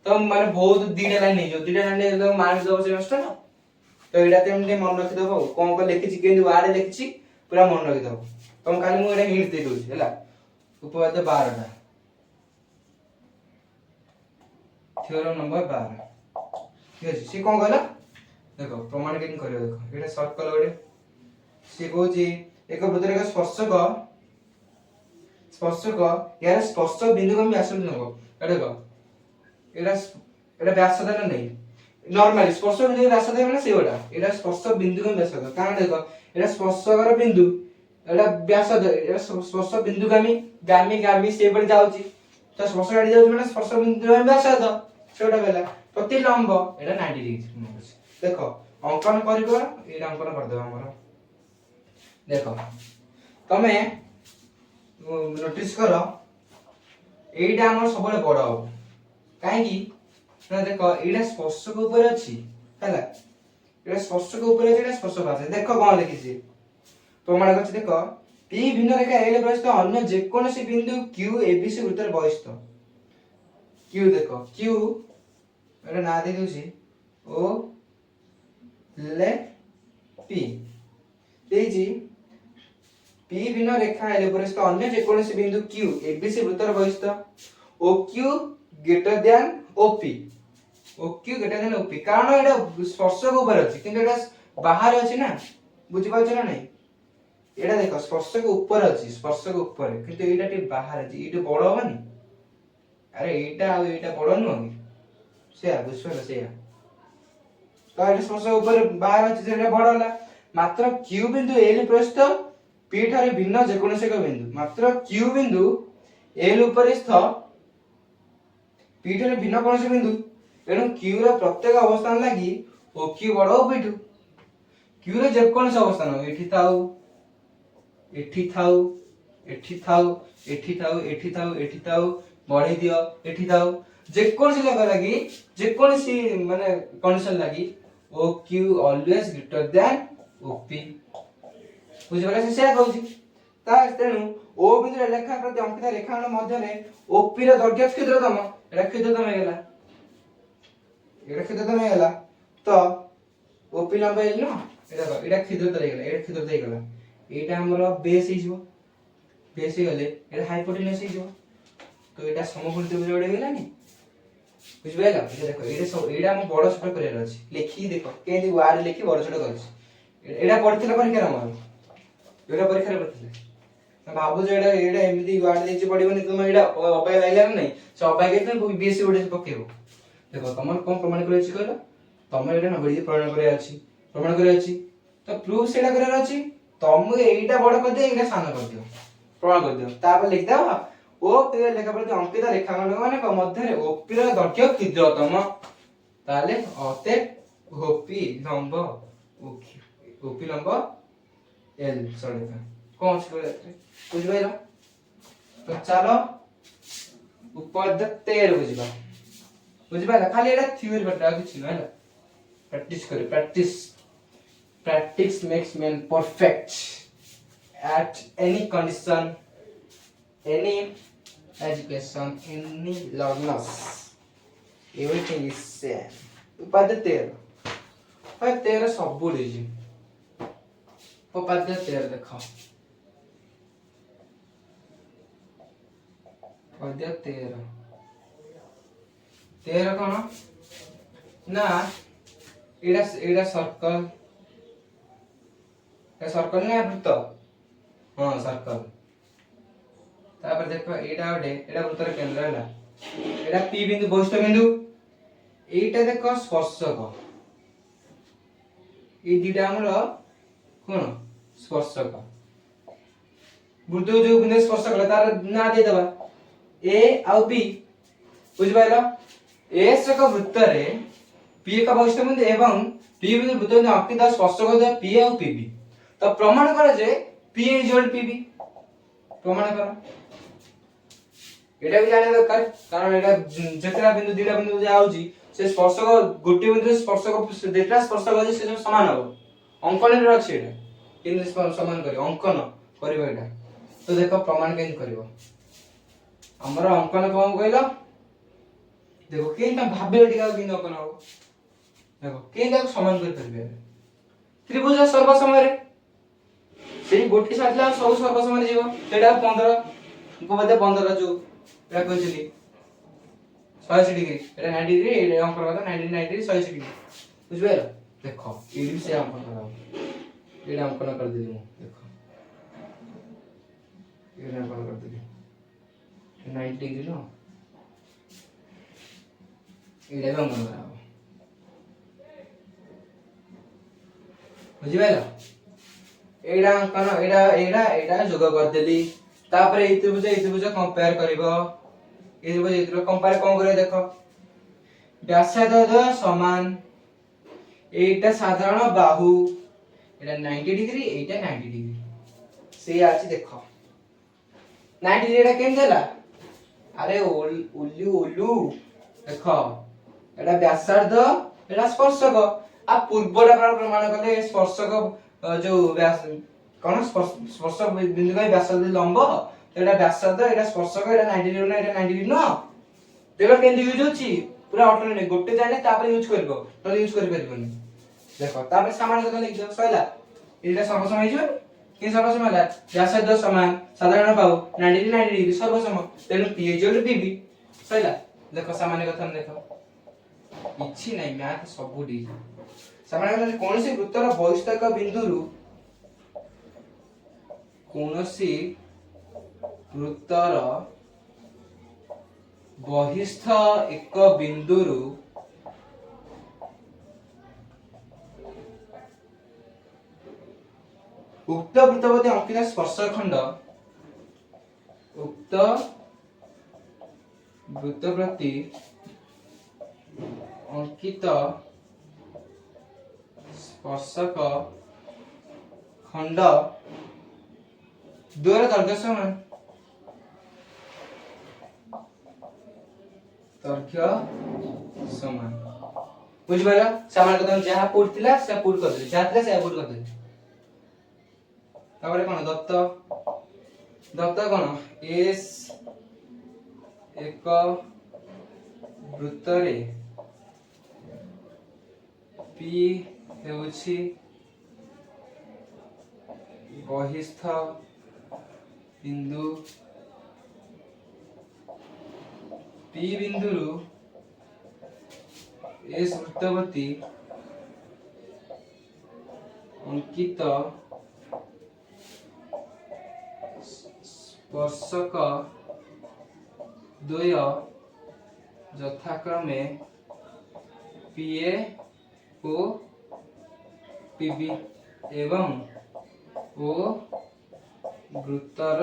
तो माने बहुत दीटा लाइन नहीं जो दीटा लाइन तो मार्क दबो से मास्टर ना तो एटा ते मन रखि दबो कोन को लिखि छि केन वार्ड लिखि छि पूरा मन रखि दबो तुम खाली मु एटा हिंट दे दोछि हैला उपपाद्य 12 टा थ्योरम नंबर 12 ठीक है सी कोन कहला देखो प्रमाण केन करियो देखो एटा सर्कल गोटे सी कहूछि एक वृत्तर एक स्पर्शक यार स्पर्श बिंदु को व्यास बिंदु को देखो एटा एटा व्यास ना नहीं नॉर्मली स्पर्श बिंदु व्यास माने सेटा एटा स्पर्श बिंदु को व्यास कारण देखो एटा स्पर्शकर बिंदु एटा व्यास एटा स्पर्श बिंदु गामी गामी गामी से पर जाउची तो स्पर्श गाडी जाउची माने स्पर्श बिंदु में व्यास सेटा बेला प्रति लंब एटा 90 डिग्री देखो अंकन करिबो एटा अंकन कर देबो हमर देखो तमे नोटिस करो एटा हमर सबले बड़ हो काहे की ना देखो एटा स्पर्श के ऊपर अछि हैला एटा स्पर्श के ऊपर अछि एटा स्पर्श बासे देखो कोन लिखि छी प्रमाण करछि देखो पी भिन्न रेखा एल बहिस्थ अन्य जे कोनोसी बिंदु q abc वृत्तर बहिस्थ q देखो q एटा ना दे दोछि o ले p देजी p भिन्न रेखा एल बहिस्थ अन्य जे कोनोसी बिंदु q abc वृत्तर बहिस्थ oq greater than op oq greater than op कारण एटा स्पर्श के ऊपर अछि किंतु एटा बाहर अछि ना बुझि पाछ ना नहीं एटा देखो स्पर्श के ऊपर अछि स्पर्श के ऊपर किंतु एटा टी बाहर अछि एटा बड़ होबनी अरे एटा आ एटा बड़ न होगी से बुझलो से तो एटा स्पर्श के ऊपर बाहर अछि एटा बड़ होला मात्र q बिंदु l प्रस्थ p ठारे भिन्न जे कोनोसी एक बिंदु मात्र q बिंदु l ऊपर स्थ p ठारे भिन्न कोनोसी बिंदु एणु q रो प्रत्येक अवस्थान लागि oq बड़ हो p q रो जे कोनोसी अवस्थान एठी थाउ एठी थाउ एठी थाउ एठी थाउ एठी थाउ एठी थाउ बढ़ी दियो एठी थाउ जे कोनसी लगा लागि जे कोनसी माने कंडीशन लागि oq always greater than op बुझि बला से कहूची ता तेनु o बिंदु रेखा प्रति अंकित रेखाखंड मध्य रे op रो दैर्घ्य क्षुद्रतम एटा क्षुद्रतम हेला एटा क्षुद्रतम हेला तो op लंब हेल न एटा एटा क्षुद्रतम हेला एटा क्षुद्रतम हेला एटा हमरो बेस हिजो बेस गले एटा हाइपोटेन्यूज हिजो तो एटा समकोण त्रिभुज जोड़े गेलानी बुझ बेला देखो एटा सब एटा हम बड़ छोट करियर अछि लिखि देखो केंदी वार लिखि बड़ छोट करछि एटा पढितला परीक्षा हमर एटा परीक्षा रे पढितला भाबु जे एटा एमिति वार देछि पडिबनी तुम एटा अपाय लाइला नै से अपाय के तुम बीएससी ओडे पकेबो देखो तमन कोन प्रमाण करै अछि कहला तमर एटा नबळी प्रमाण करै अछि तो प्रूफ सेटा करै अछि तुम एटा बड़ कर दे एटा सान कर दियो प्रमाण कर दियो तापर लिख दबा ओ पी लेखा प्रति अंकित रेखाखंड माने मध्य रे ओपी रो दैर्घ्य क्षुद्रतम ताले अते ओपी लंब ओपी लंब एल सरेखा कोन छ बुझ गइलो तो चलो उपपाद्य 13 बुझबा खाली एटा थ्योरी बता किछ नै ना प्रैक्टिस करे practice makes man perfect at any condition any education any learners everything is same Upadhyay 13 सब बोले जी उपाध्याय 13 देखो उपाध्याय 13 कौन ना एड़ा सर्कल सर्कल ना वृत्त हां सर्कल तापर देखो एटा ओडे एटा वृत्तर केंद्र हला एटा p बिंदु बहिष्ठ बिंदु एटा देखो स्पर्शक ए दिटा हमर कोन स्पर्शक वृत्त जो बिंदु स्पर्शक तार ना दे दबा a और b बुझ पाइलो s का वृत्त रे p का बहिष्ठ बिंदु एवं p बिंदु वृत्त में अंकित स्पर्शक दे p और pb तो प्रमाण करा जे p इक्वल pb प्रमाण करा एटा भी जाने दरकार कारण एटा जेतरा बिंदु दिटा बिंदु जे आउची से स्पर्शक गोटे बिंदु स्पर्शक देटा स्पर्शक जे से समान हो अंकन रे अछि एटा केन समान करी अंकन करबो एटा तो देखो प्रमाण केन करबो हमर अंकन कोन कहलो देखो केन ता भाबे टिका केन अपन हो देखो केन ता समान कर परबे त्रिभुज सर्व समय रे सेही गोटी साथला सब सर्व समय जीव सेटा 15 को बदे 15 जो एटा कहली 180 डिग्री एटा 90 डिग्री एटा अंक करबा 90 डिग्री 180 डिग्री बुझबे देखो ये भी से अंकन करबा एटा अंकन कर देली देखो एटा अंकन कर देली 90 डिग्री नो एटा भी अंकन करबा बुझिबेला एडा अंकन एडा जोग कर देली तापरे ए त्रिभुज कंपेयर करबो ए त्रिभुज कंपेयर कोन करे देखो व्यासार्ध समान एटा साधारण बाहु एटा 90 डिग्री एटा 90 डिग्री से आछि देखो 90 डिग्री एटा केन देला अरे ओलू देखो एटा व्यासार्ध एटा स्पर्शक आ पूर्वटा प्रमाण कले स्पर्शक जो व्यास कोन स्पर्शक बिंदु का व्यासार्ध लंब एटा व्यासार्ध एटा स्पर्शक एटा 90 डिग्री ना एटा 90 डिग्री न देखो केन यूज होची पूरा ऑल्टरनेट गोटे जाने तापर यूज करबो तो यूज कर परबोनी देखो तापर समान कत लिख दो सइला एटा सर्वसम हो जिवो कि सर्वसम होला व्यासार्ध समान साधारण पाऊ 90 डिग्री 90 डिग्री सर्वसम तेनु पी इक्वल टू पीबी सइला देखो सामान्य कथन देखो इछि नै मैथ सब डी सामान्य कथन कोनसी वृत्तर बहिष्ठक बिंदुरु कोनसी वृत्तर बहिष्ठ एक बिंदुरु उक्त वृत्त प्रति अंकित स्पर्शखंड उक्त वृत्त प्रति अंकित स्पर्शक खंड द्वयर दैर्घ्य समान दैर्घ्य समान बुझिबला समान कदम जहा पुटतिला से पुट कर दे जातले से पुट कर दे तापरे कोन दत्त कोन एस एक वृत्त रे पी हेउछि बहिष्ठ बिंदु पी बिंदुरु एस वृत्तवती अंकित स्पर्शक द्वय यथाक्रमे पीए ओ पीबी एवं ओ वृत्तर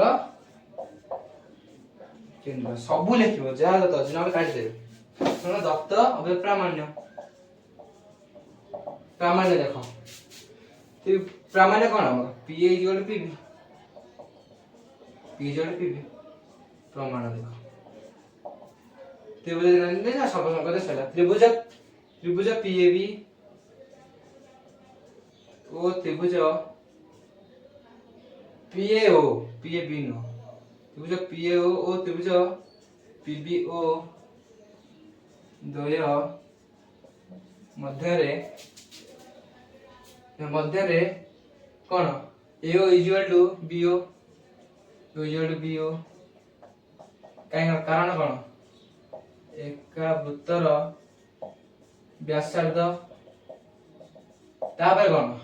केंद्र सबु लिखिबो जहा दत्त अछि नबे काटि देबे सुन दत्त अबे प्रामाण्य देखो ते प्रामाण्य कोन हम P equal PB P equal PB प्रमाण देखो त्रिभुज ने ना सब संकट सला त्रिभुज पीएबी ओ त्रिभुज पीएओ पीएबी नो त्रिभुज पीएओ ओ त्रिभुज पीबीओ द्वय मध्यरे कोन एओ इक्वल टू बीओ काहे कारण कोन एक वृत्तर व्यासार्ध तापर कोन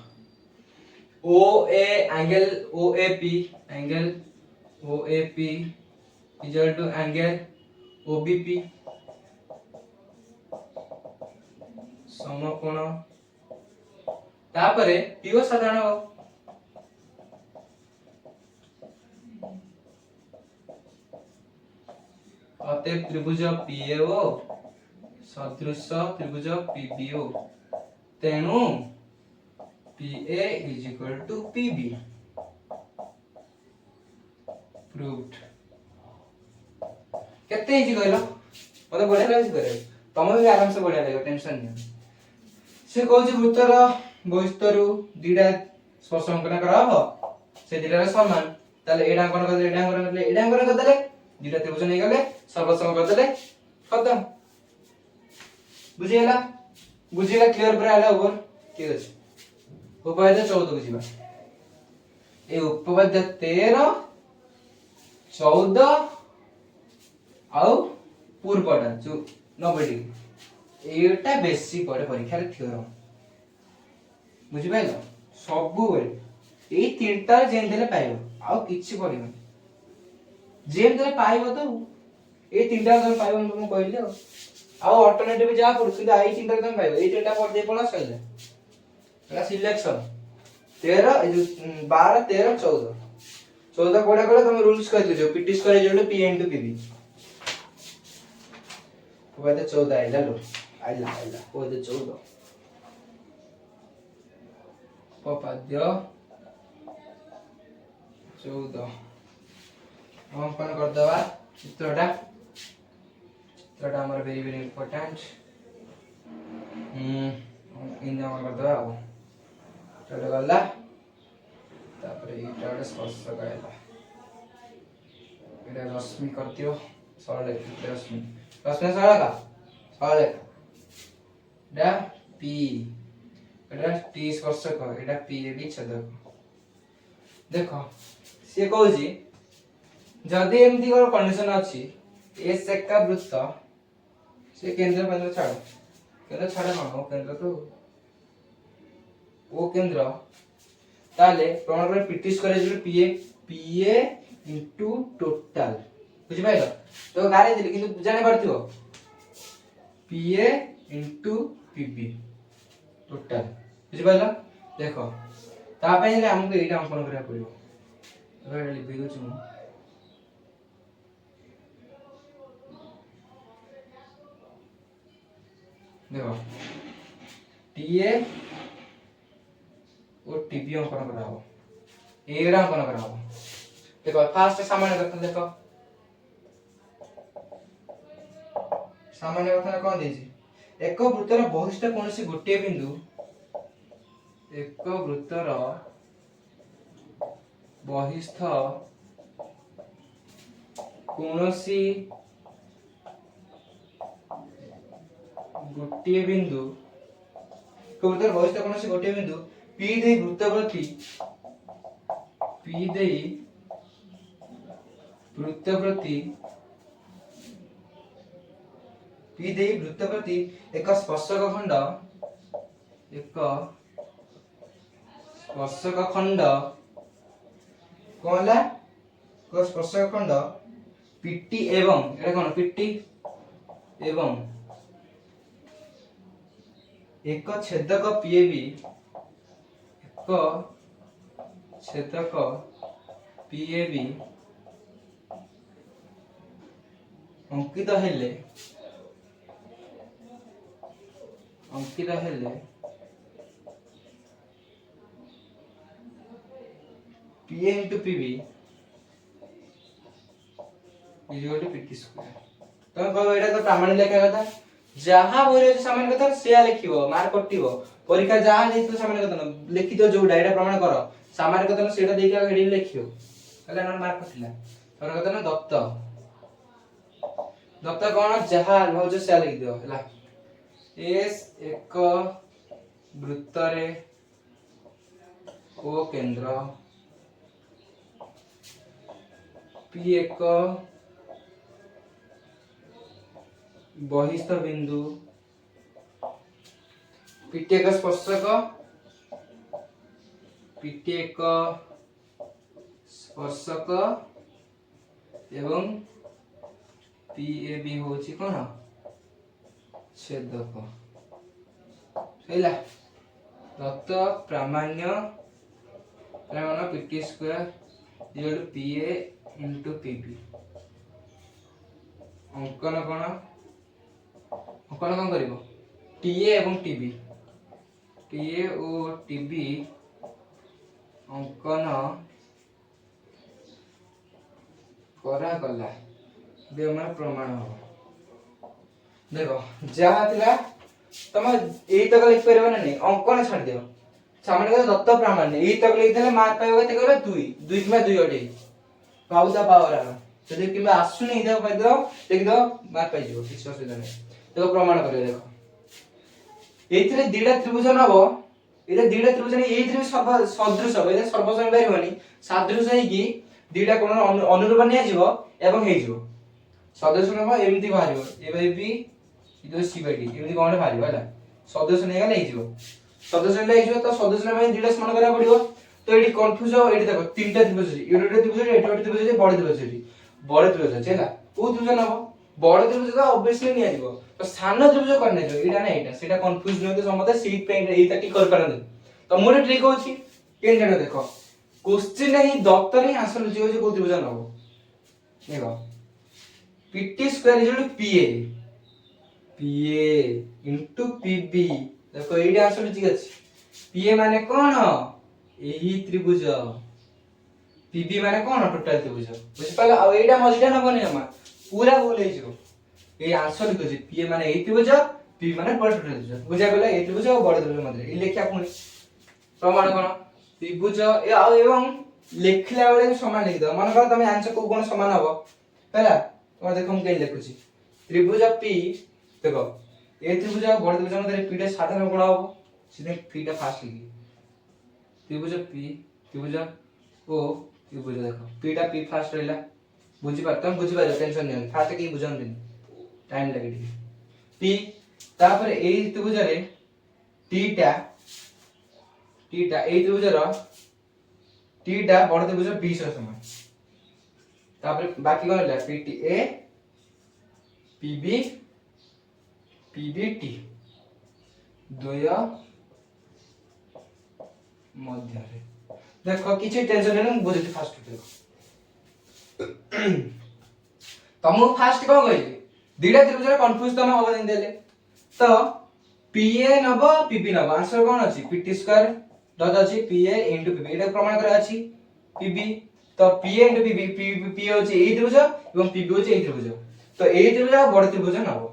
O A angle OAP equal to angle OBP समकोण तापर पीओ साधारण हो अतः त्रिभुज पीएओ सदृश त्रिभुज पीबीओ तेणु PA is equal to PB proved केते इजी कहलो मते बढ़िया लागै करे तमे भी आराम से बढ़िया लागो टेंशन नहीं से कहूची वृत्तर बहिष्ठरु दीडा स्पर्श अंकन कराबो से दीडा समान ताले एडा अंकन कर देले दीडा त्रिभुज नै गले सर्वसम कर देले खत्म बुझिला बुझिला क्लियर पर आला ओवर ठीक अछि उपपाद्य 14 को जीवा ए उपपाद्य 13 14 आउ पूर्वटा जो 90 डिग्री एटा बेसी पड़े परीक्षा रे थ्योरम बुझि पाइलो सब बेले ए तीनटा जेन देले पाइबो आउ किछि पड़िबो जेन देले पाइबो तो ए तीनटा तुम पाइबो हम कहले आउ अल्टरनेटिव जा पड़ु কিন্তু आई तीनटा तुम पाइबो ए तीनटा पड़ दे पड़ा सइला एला सिलेक्शन 13 ए जो 12 13 14 14 कोडा कोडा तुम रूल्स कर दियो PT square equal to P into PB उपपाद्य 14 आइला लो आइला उपपाद्य 14 उपपाद्य 14 हम कौन कर दवा चित्रटा हमर वेरी वेरी इंपोर्टेंट इन हमर कर दवा अब चलो गल्ला तापर इटा स्पर्श गायला एटा रश्मि करतियो सरल रश्मि सरल डा पी एटा टी स्पर्शक एटा पी ए बी छेदक देखो से कहूजी जदि एमती को कंडीशन अछि एस एका वृत्त से केंद्र केंद्र छाड़ कोन केंद्र तो ओ केंद्र ताले प्रमाण कर पीटी स्क्वायर इक्वल पीए इनटू टोटल बुझि पाइलो तो गारे दिली किंतु जाने परथियो पीए इनटू पीबी टोटल बुझि पाइलो देखो ता पय हमको एटा अंकन करिया पड़िबो एबे लिखि दउ छु देखो टीए और टीबी अंकन करा हो एरा अंकन करा हो देखो फास्ट सामान्य कथन देखो सामान्य कथन कोन देछि एक वृत्तर बहिष्ठ कोनसी गोटे बिंदु एक वृत्तर बहिष्ठ कोनसी गोटे बिंदु वृत्तर बहिष्ठ कोनसी गोटे बिंदु पी दे वृत्त प्रति एक स्पर्शक खंड कोला को स्पर्शक खंड पीटी एवं एटा कोन पीटी एवं एक छेदक पीएबी अंकित हेले PA into PB equal to PT square तमे कहबो एटा तो प्रामाणिक लेखा कथा जहा बोले सामान्य कथा से लिखिबो मार्क कटिबो परीक्षा जहा देइतो सामान्य कथा लिखि दो जोडा एटा प्रमाण करो सामान्य कथा सेटा देइका हेडी लिखियो हला न मार्क कटिला तोर कथा न दत्त कोन जहा हो जो से लिखि दियो हला एस एक वृत्त रे ओ केंद्र पी एक बहिष्ठ बिंदु पीटी एक स्पर्शक एवं पीएबी होची कोन छेदक सैला दत्त प्रामाण्य PT square equal to PA into PB अंकन कोन करिवो टीए एवं टीबी टीए और टीबी अंकन करा गला बेमा प्रमाण हो देखो जहा थिला तम एई तक लिख परबो ना नहीं अंकन छाड़ दियो सामान्य कर दत्त प्रामाण्य एई तक लिख देले मार्क पाइबो केते कहबे 2 2 2 अटे पाउदा पावर आ जदि किबा आसुनी दे पाइ दो देख दो मार्क पाइ जिवो किछ असुविधा नहीं देखो प्रमाण करियो देखो एथिरे दिडा त्रिभुज नबो एटा दिडा त्रिभुज ने एथिरे सदृश एटा सर्वसम परिबनी सादृश है कि दिडा कोण अनुरूप निया जीवो एवं हे जीवो सदृश नबो एमिति बाहरिबो ए बाय बी इतो सी बाय डी एमिति कोण बाहरिबो हला सदृश ने गले जीवो सदृश ने जीवो तो सदृश ने भाई दिडा समान करा पड़िबो तो एटी कंफ्यूज हो एटी देखो तीनटा त्रिभुज एटा त्रिभुज एटा त्रिभुज बड़ त्रिभुज एटी बड़ त्रिभुज है ହେଲା को त्रिभुज नबो बड़ त्रिभुज तो ऑब्वियसली निया जीवो तो सान त्रिभुज करने जो एटा ना एटा सेटा कंफ्यूज न तो समते सीट पे एटा की कर परन तो मोर ट्रिक होची केन जण देखो क्वेश्चन ही डॉक्टर ही आंसर जो जो को त्रिभुज नबो देखो pt square is equal to pa into pb देखो एटा आंसर ठीक अछि pa माने कोन एही त्रिभुज pb माने कोन टोटल त्रिभुज बुझ पाला आ एटा मझिटा नबनी जमा पूरा भूल हे जिवो ए आंसर लिखो जे pa माने एही त्रिभुज p माने बड़ टोटल त्रिभुज बुझा गेला ए त्रिभुज और बड़ त्रिभुज मध्ये ए लेख्या पुनी प्रमाण कोन त्रिभुज ए आ एवं लेखला बेले समान लिख दो मन कर तमे आंसर को कोन समान हबो हैला तो देखो हम के लिखुची त्रिभुज p देखो ए त्रिभुज और बड़ त्रिभुज मध्ये p टा साधारण गुण हबो सीधे p टा फास्ट लिखी त्रिभुज p त्रिभुज ओ त्रिभुज देखो p टा p फास्ट रहला बुझी पार तुम बुझी पार टेंशन नहीं फास्ट के बुझन दिन टाइम लगे p तापर ए त्रिभुज रे t टा ए त्रिभुज रो t टा बड़ त्रिभुज b सह समान तापर बाकी कोन होला pta pb pbt द्वय मध्य रे देखो किछि टेंशन नहीं बुझित फास्ट देखो तमो फास्ट को कहले दिडा त्रिभुज रे कंफ्यूज तमे हो दिन देले तो pa नबो pb नबो आंसर कोन अछि pt स्क्वायर डट अछि pa pb एटा प्रमाण करे अछि pb तो pa pb p होछि ए त्रिभुज एवं pb होछि ए त्रिभुज तो ए त्रिभुज बड़ त्रिभुज नबो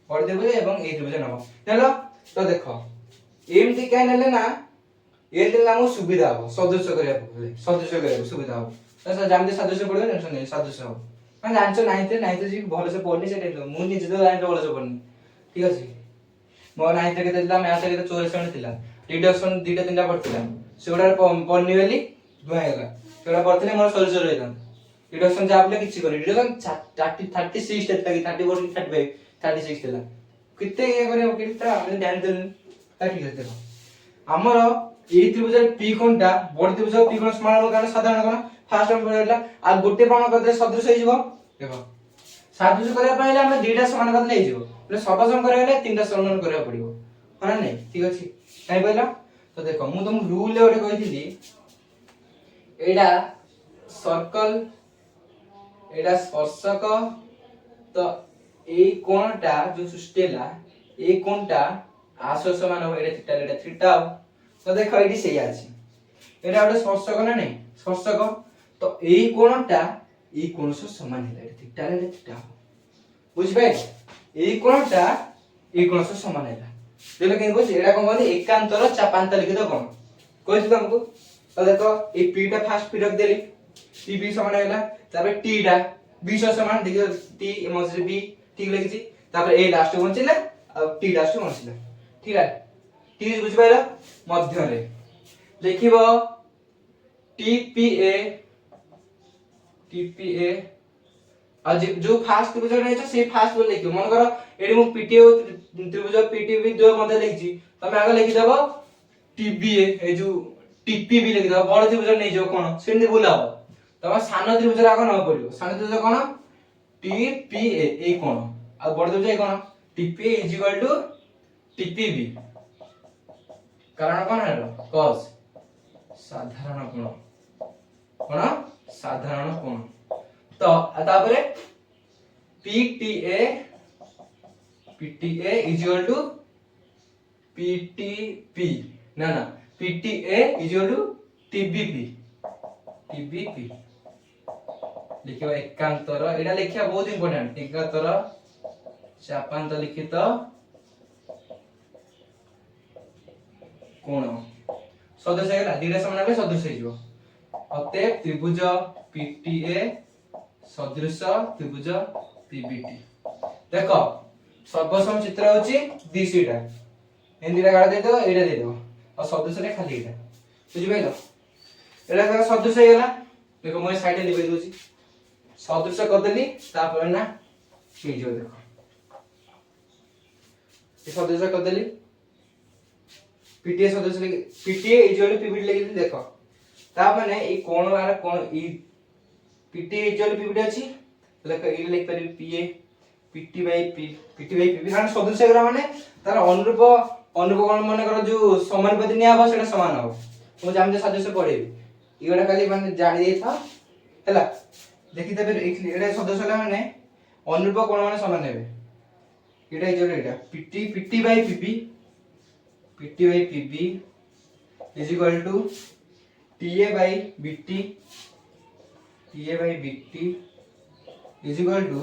बड़ त्रिभुज एवं ए त्रिभुज नबो हेलो तो देखो एमति के नेले ना ए देला मो सुविधा हो सदृश करिया पले सदृश करिया सुविधा हो तो जामदे सदृश पड़ो टेंशन नहीं सदृश हो मैं जानछो नाइते जी भलो से पढ़नी से टेंशन मु निजे तो लाइन भलो से पढ़नी ठीक अछि मो नाइते के देला मैथ के 84 थिला रिडक्शन दीटा तीनटा पड़तिला सेडा पढ़नी बेली दुआ गेला सेडा पढ़थिले मोर सदृश रहतन रिडक्शन जाबले किछि करी रिडक्शन 36 टेटला की 34 की 35 36 थिला किते ये करे किता हम ध्यान देन ठीक है देखो हमर ए त्रिभुज p कोनटा बड़ त्रिभुज p कोन समान कारण साधारण कोन फास्ट हम पढला आ गोटे प्रमाण करते सदृश हे जिवो देखो सदृश करिया पहिले हम दीटा समान करले हे जिवो એટલે सबसम करिया ले तीनटा समान करिया पड़िबो हां नै ठीक अछि काई कहला तो देखो मु तुम रूल ले ओटे कहिथिली एडा सर्कल एडा स्पर्शक तो ए कोणटा जो सृष्टिला ए कोणटा आसो समान हो एडा थीटा तो देखो एडी सही अछि एडा ओटे स्पर्शक ना नै स्पर्शक तो ए कोणटा ए कोण से समान है थीटा रे थीटा बुझ भाई ए कोणटा ए कोण से समान है देले के बुझ एडा कोन कहनी एकांतर चापांतर लिखि दो कोन कहै छी तुमको तो देखो ए p टा फास्ट p रख देली pb समान हैला तापर t टा b से समान देखियो t मसे b ठीक लगी छी तापर a लास्ट कोन छिला और t लास्ट कोन छिला ठीक है t बुझ पाइला मध्य रे लिखिबो tpa और जो फास्ट त्रिभुज रहै छै से फास्ट बोल लिखियो मन करो एडी मु pta त्रिभुज ptb दो मध्य लिखि छी तमे आगे लिखि देबो tba ए जो tpb लिखि देबो बड़ त्रिभुज नै जो कोन सेंदी बोलाबो तमे सान त्रिभुज आगे न पड़ियो सान त्रिभुज कोन tpa ए कोन आ बड़ त्रिभुज ए कोन tpa tpb कारण कोन है cos साधारण कोण कोन साधारण कोण तो तापरे pta ptp ना ना pta tbp लिखियो एकांतर एटा लिखिया बहुत इंपोर्टेंट एकांतर चापांतर लिखित कोण सदृश हैला दिडा समान है सदृश हे जो अते त्रिभुज pta सदृश त्रिभुज pbt देखो सर्वसम चित्र होची बीसीटा एंदिटा गाड़ दे दो एटा दे दो और सदृशटा खाली एटा बुझि पाइलो एटा का सदृश हे गेला देखो मैं साइड ले लिखै दोची सदृश कर देली तापर ना हे जो देखो ये सदृश कर देली पीटीए सदृश पीटीए इक्वल टू पीपीटी लेके देखो ता माने ए कोण वाला कोण ई पीटीए इक्वल टू पीपीटी अछि देखो ई लिख परिबी पीए पीटी बाय पीपी कारण सदृश हेगला माने तार अनुरूप कोण माने कर जो समानुपाती निया हो सेटा समान हो मु जाम जे सदृश पढेबी इगोडा खाली माने जानि दे था हैला देखि तबे एटा सदृश हला माने अनुरूप कोण माने समान हेबे एटा इक्वल एटा PT by PP is equal to TA by BT is equal to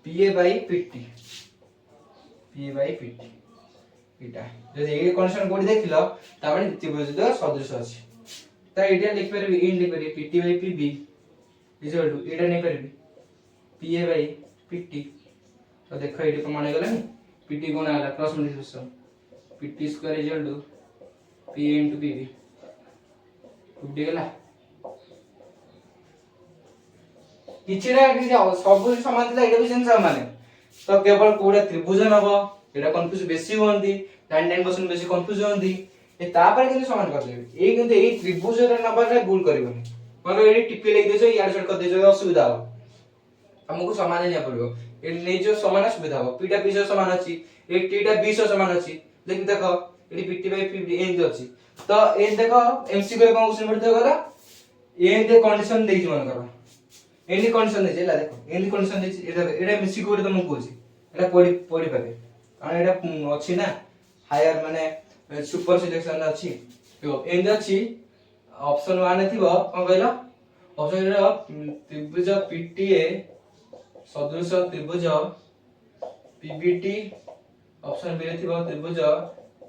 PA by PT एटा जदि ए कंडीशन कोड देखिलो ताबे त्रिभुज सदृश अछि त एटा लिख परबी इन लिख परबी PT by PB is equal to एटा नहीं परबी पीए बाय पीटी तो देखो एटा प्रमाण गला पीटी गुणा आला cross multiplication PT square is equal to PA into PB उडी गला किछिरा कि सब समान थिला एटा भी सेम समान तो केवल कोडा त्रिभुज नबो एटा कंफ्यूज बेसी होंदी 99% बेसी कंफ्यूज होंदी ए तापर कि समान कर देबे ए किंतु ए त्रिभुज रे नबार भूल करबनी मतलब ए टिपी लेख देछो यार शॉर्ट कर देछो असुविधा हो हमको समान नहीं पड़ो ए नै जो समान सुविधा हो पीटा बी सो समान अछि ए टीटा बी सो समान अछि लेकिन देखो AD PT by P N अछि तो ए देखो एमसीक्यू रे कोन क्वेश्चन पड़तो गला ए दे कंडीशन देछि मन करो एनी कंडीशन देछि ला देखो एनी कंडीशन देछि एटा एमसीक्यू रे तुम कहछि एटा पढि पाबे कारण एटा अछि ना हायर माने सुपर सिलेक्शन अछि देखो एन अछि ऑप्शन 1 थिबो कोन कहलो ऑप्शन रे त्रिभुज पीटीए सदृश त्रिभुज पीबीटी ऑप्शन बी रे थिबो त्रिभुज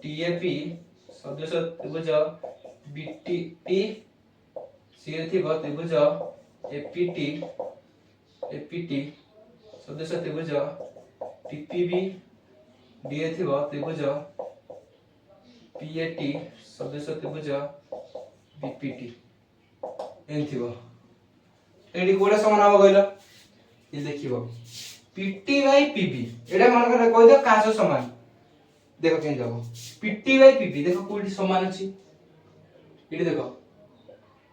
टीएपी सदृश त्रिभुज बीटीटी सी रे थिबो त्रिभुज एपीटी सदृश त्रिभुज टीपीबी डी रे थिबो त्रिभुज पीएटी सदृश त्रिभुज बीपीटी एन थिबो एडी कोडा समान हो गइलो ये देखिबो पीटी बाय पीबी एटा मन कर कहि दो कासो समान देखो केन जाबो पीटी बाय पीबी देखो कोडी समान अछि एडी देखो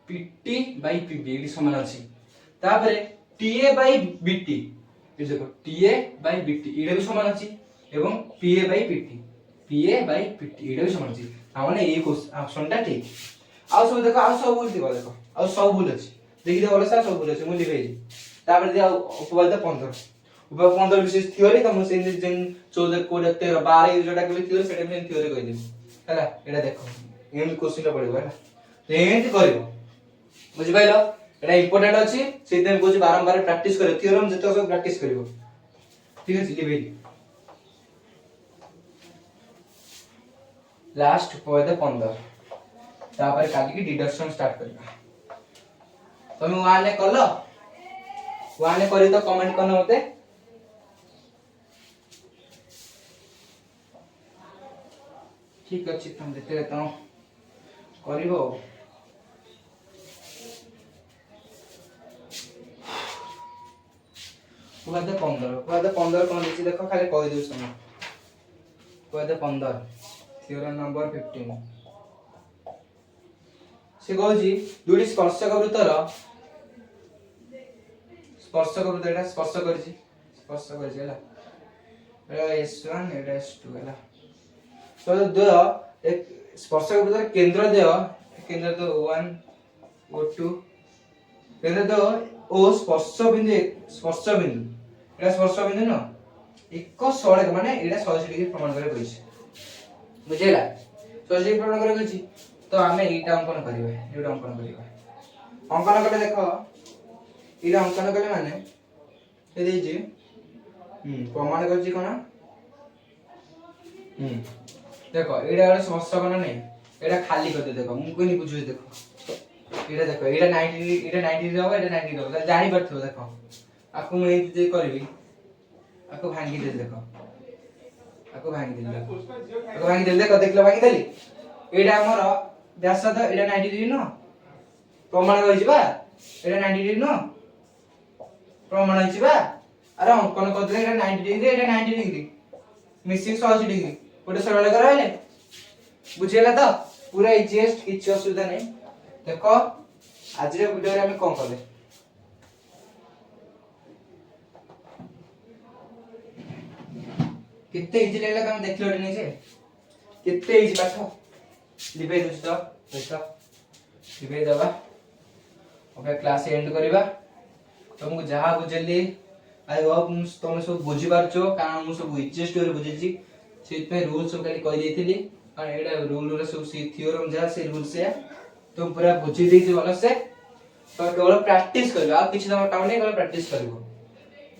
पीटी बाय पीबी एडी समान अछि तापरे टीए बाय बीटी ये देखो टीए बाय बीटी एटा भी समान अछि एवं पीए बाय पीटी एटा भी समान अछि माने ए ऑप्शन टा ठीक आ सब देखो आ सब भूल दिबो देखो आ सब भूल अछि देखि दे बोले सब भूल अछि मु लिखै तापर दे उपवाद 15 उपवाद 15 विशेष थ्योरी त मु से जेन 14 कोड 13 12 जोटा के थ्योरी सेटा में थ्योरी कहि दे हैला एटा देखो एम क्वेश्चन टा पड़िबो हैला तो एंड करिवो बुझि पाइलो एटा इंपोर्टेंट अछि सेते कोछि बारंबार प्रैक्टिस करे थ्योरम जतो सब प्रैक्टिस करिवो ठीक अछि लिबे लास्ट उपवाद 15 तापर काली की डिडक्शन स्टार्ट करबा तुम वाने कलो वाने करी तो कमेंट करनो मते ठीक अछि तुम देते तो करिवो उपाद 15 कोन दिछि देखो खाली कहि दिउ समय उपाद 15 थ्योरम नंबर 15 से कहूची दुडी स्पर्शक वृत्तर एटा स्पर्श करछि हैला एटा s1 एटा s2 हैला तो दो एक स्पर्शक वृत्तर केंद्र दो 1 o2 केंद्र दो ओ स्पर्श बिंदु एटा स्पर्श बिंदु न एक सड़क माने एटा 180 डिग्री प्रमाण करे कहिछि बुझेला 180 डिग्री प्रमाण करे कहिछि तो आमे एटा अंकन करिबा अंकन कले देखो एटा अंकन कले माने ए देई जे प्रमाण करछि कोन देखो एटा वाला समस्या कोन नै एटा खाली कर दे देखो मु कोनी बुझु देखो एटा देखो एटा 90 रहबो एटा 90 रहबो जानि परथो देखो आकु मैं जे करबी आकु भांगी दे देखो आको भांगी देली देखो देखलो भांगी देली एटा हमर व्यास तो एटा 90 डिग्री न प्रमाण होई जिबा एटा 90 डिग्री न प्रमाण होई जिबा अरे अंकन कर दे एटा 90 डिग्री एटा 90 डिग्री मिसिंग 180 डिग्री गोटे सरल कराइले बुझियला तो पूरा इजीएस्ट किछ असुविधा नै देखो आज रे वीडियो रे हम कोन करले कितने इजी लागला तमे देखलो नै से कितने इजी पाठ लिबे दोस्तो देखो लिबे दबा ओके क्लास एंड करबा तुमको जहां बुझली आई होप तुम सब बुझी पारछो कारण मु सब इजी स्टोरी बुझिछि सेत पे रूल सब खाली कहि देथिली कारण एडा रूल रे सब सी थ्योरम जा से रूल से तुम पूरा बुझी देछि वाला से तो केवल प्रैक्टिस करबा आ किछ तम काम नै केवल प्रैक्टिस करबो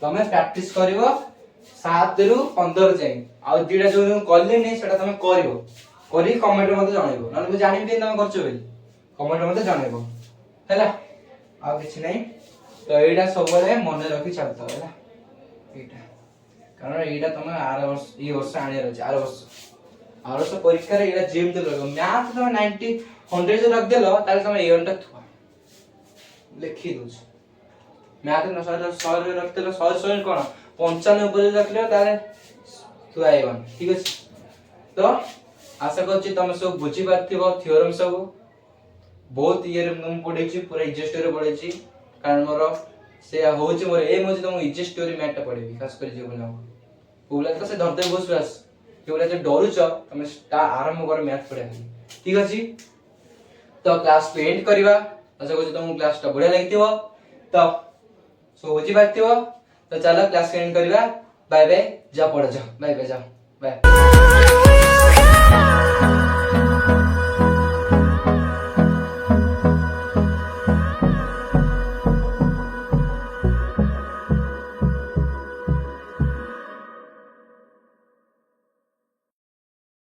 तमे प्रैक्टिस करबो 7 रु 15 जाई आ जेडा जो करले नै सेटा तमे करबो करी कमेंट मते जणाइबो नन मु जानि दिन तमे करछो बे कमेंट मते जणाइबो हैला आ किछ नै तो एडा सबले मन रखी चलतो हैला एटा कारण एडा तमे आर वर्ष ई वर्ष आने रछ आर वर्ष परीक्षा रे एडा जेम दे लगो मैथ तमे 90 100 जे रख देलो ताले तमे एवंटा थुआ लिखि दोछ मैथ न 100 रे रख देलो 100 कोन 95 ऊपर रखले ताले थुआ एवन ठीक अछि तो आशा करछि तमे सब बुझी पाथिबो थ्योरम सब बहुत ये रे हम पढैछि पूरा इजी स्टोरी पढैछि कारण मोर से होछि मोर एम होछि तुम इजी स्टोरी मैथ टा पढेबी खास कर जे बोला बोला तो से धरते बसवास के बोला जे डरुछ तुम आरंभ कर मैथ पढे ठीक अछि तो क्लास पे एंड करबा आशा करछि तुम क्लास टा बढ़िया लागिथिबो तो सो बुझी पाथिबो तो चलो क्लास एंड करबा बाय बाय जा पढ जा बाय बाय जा बाय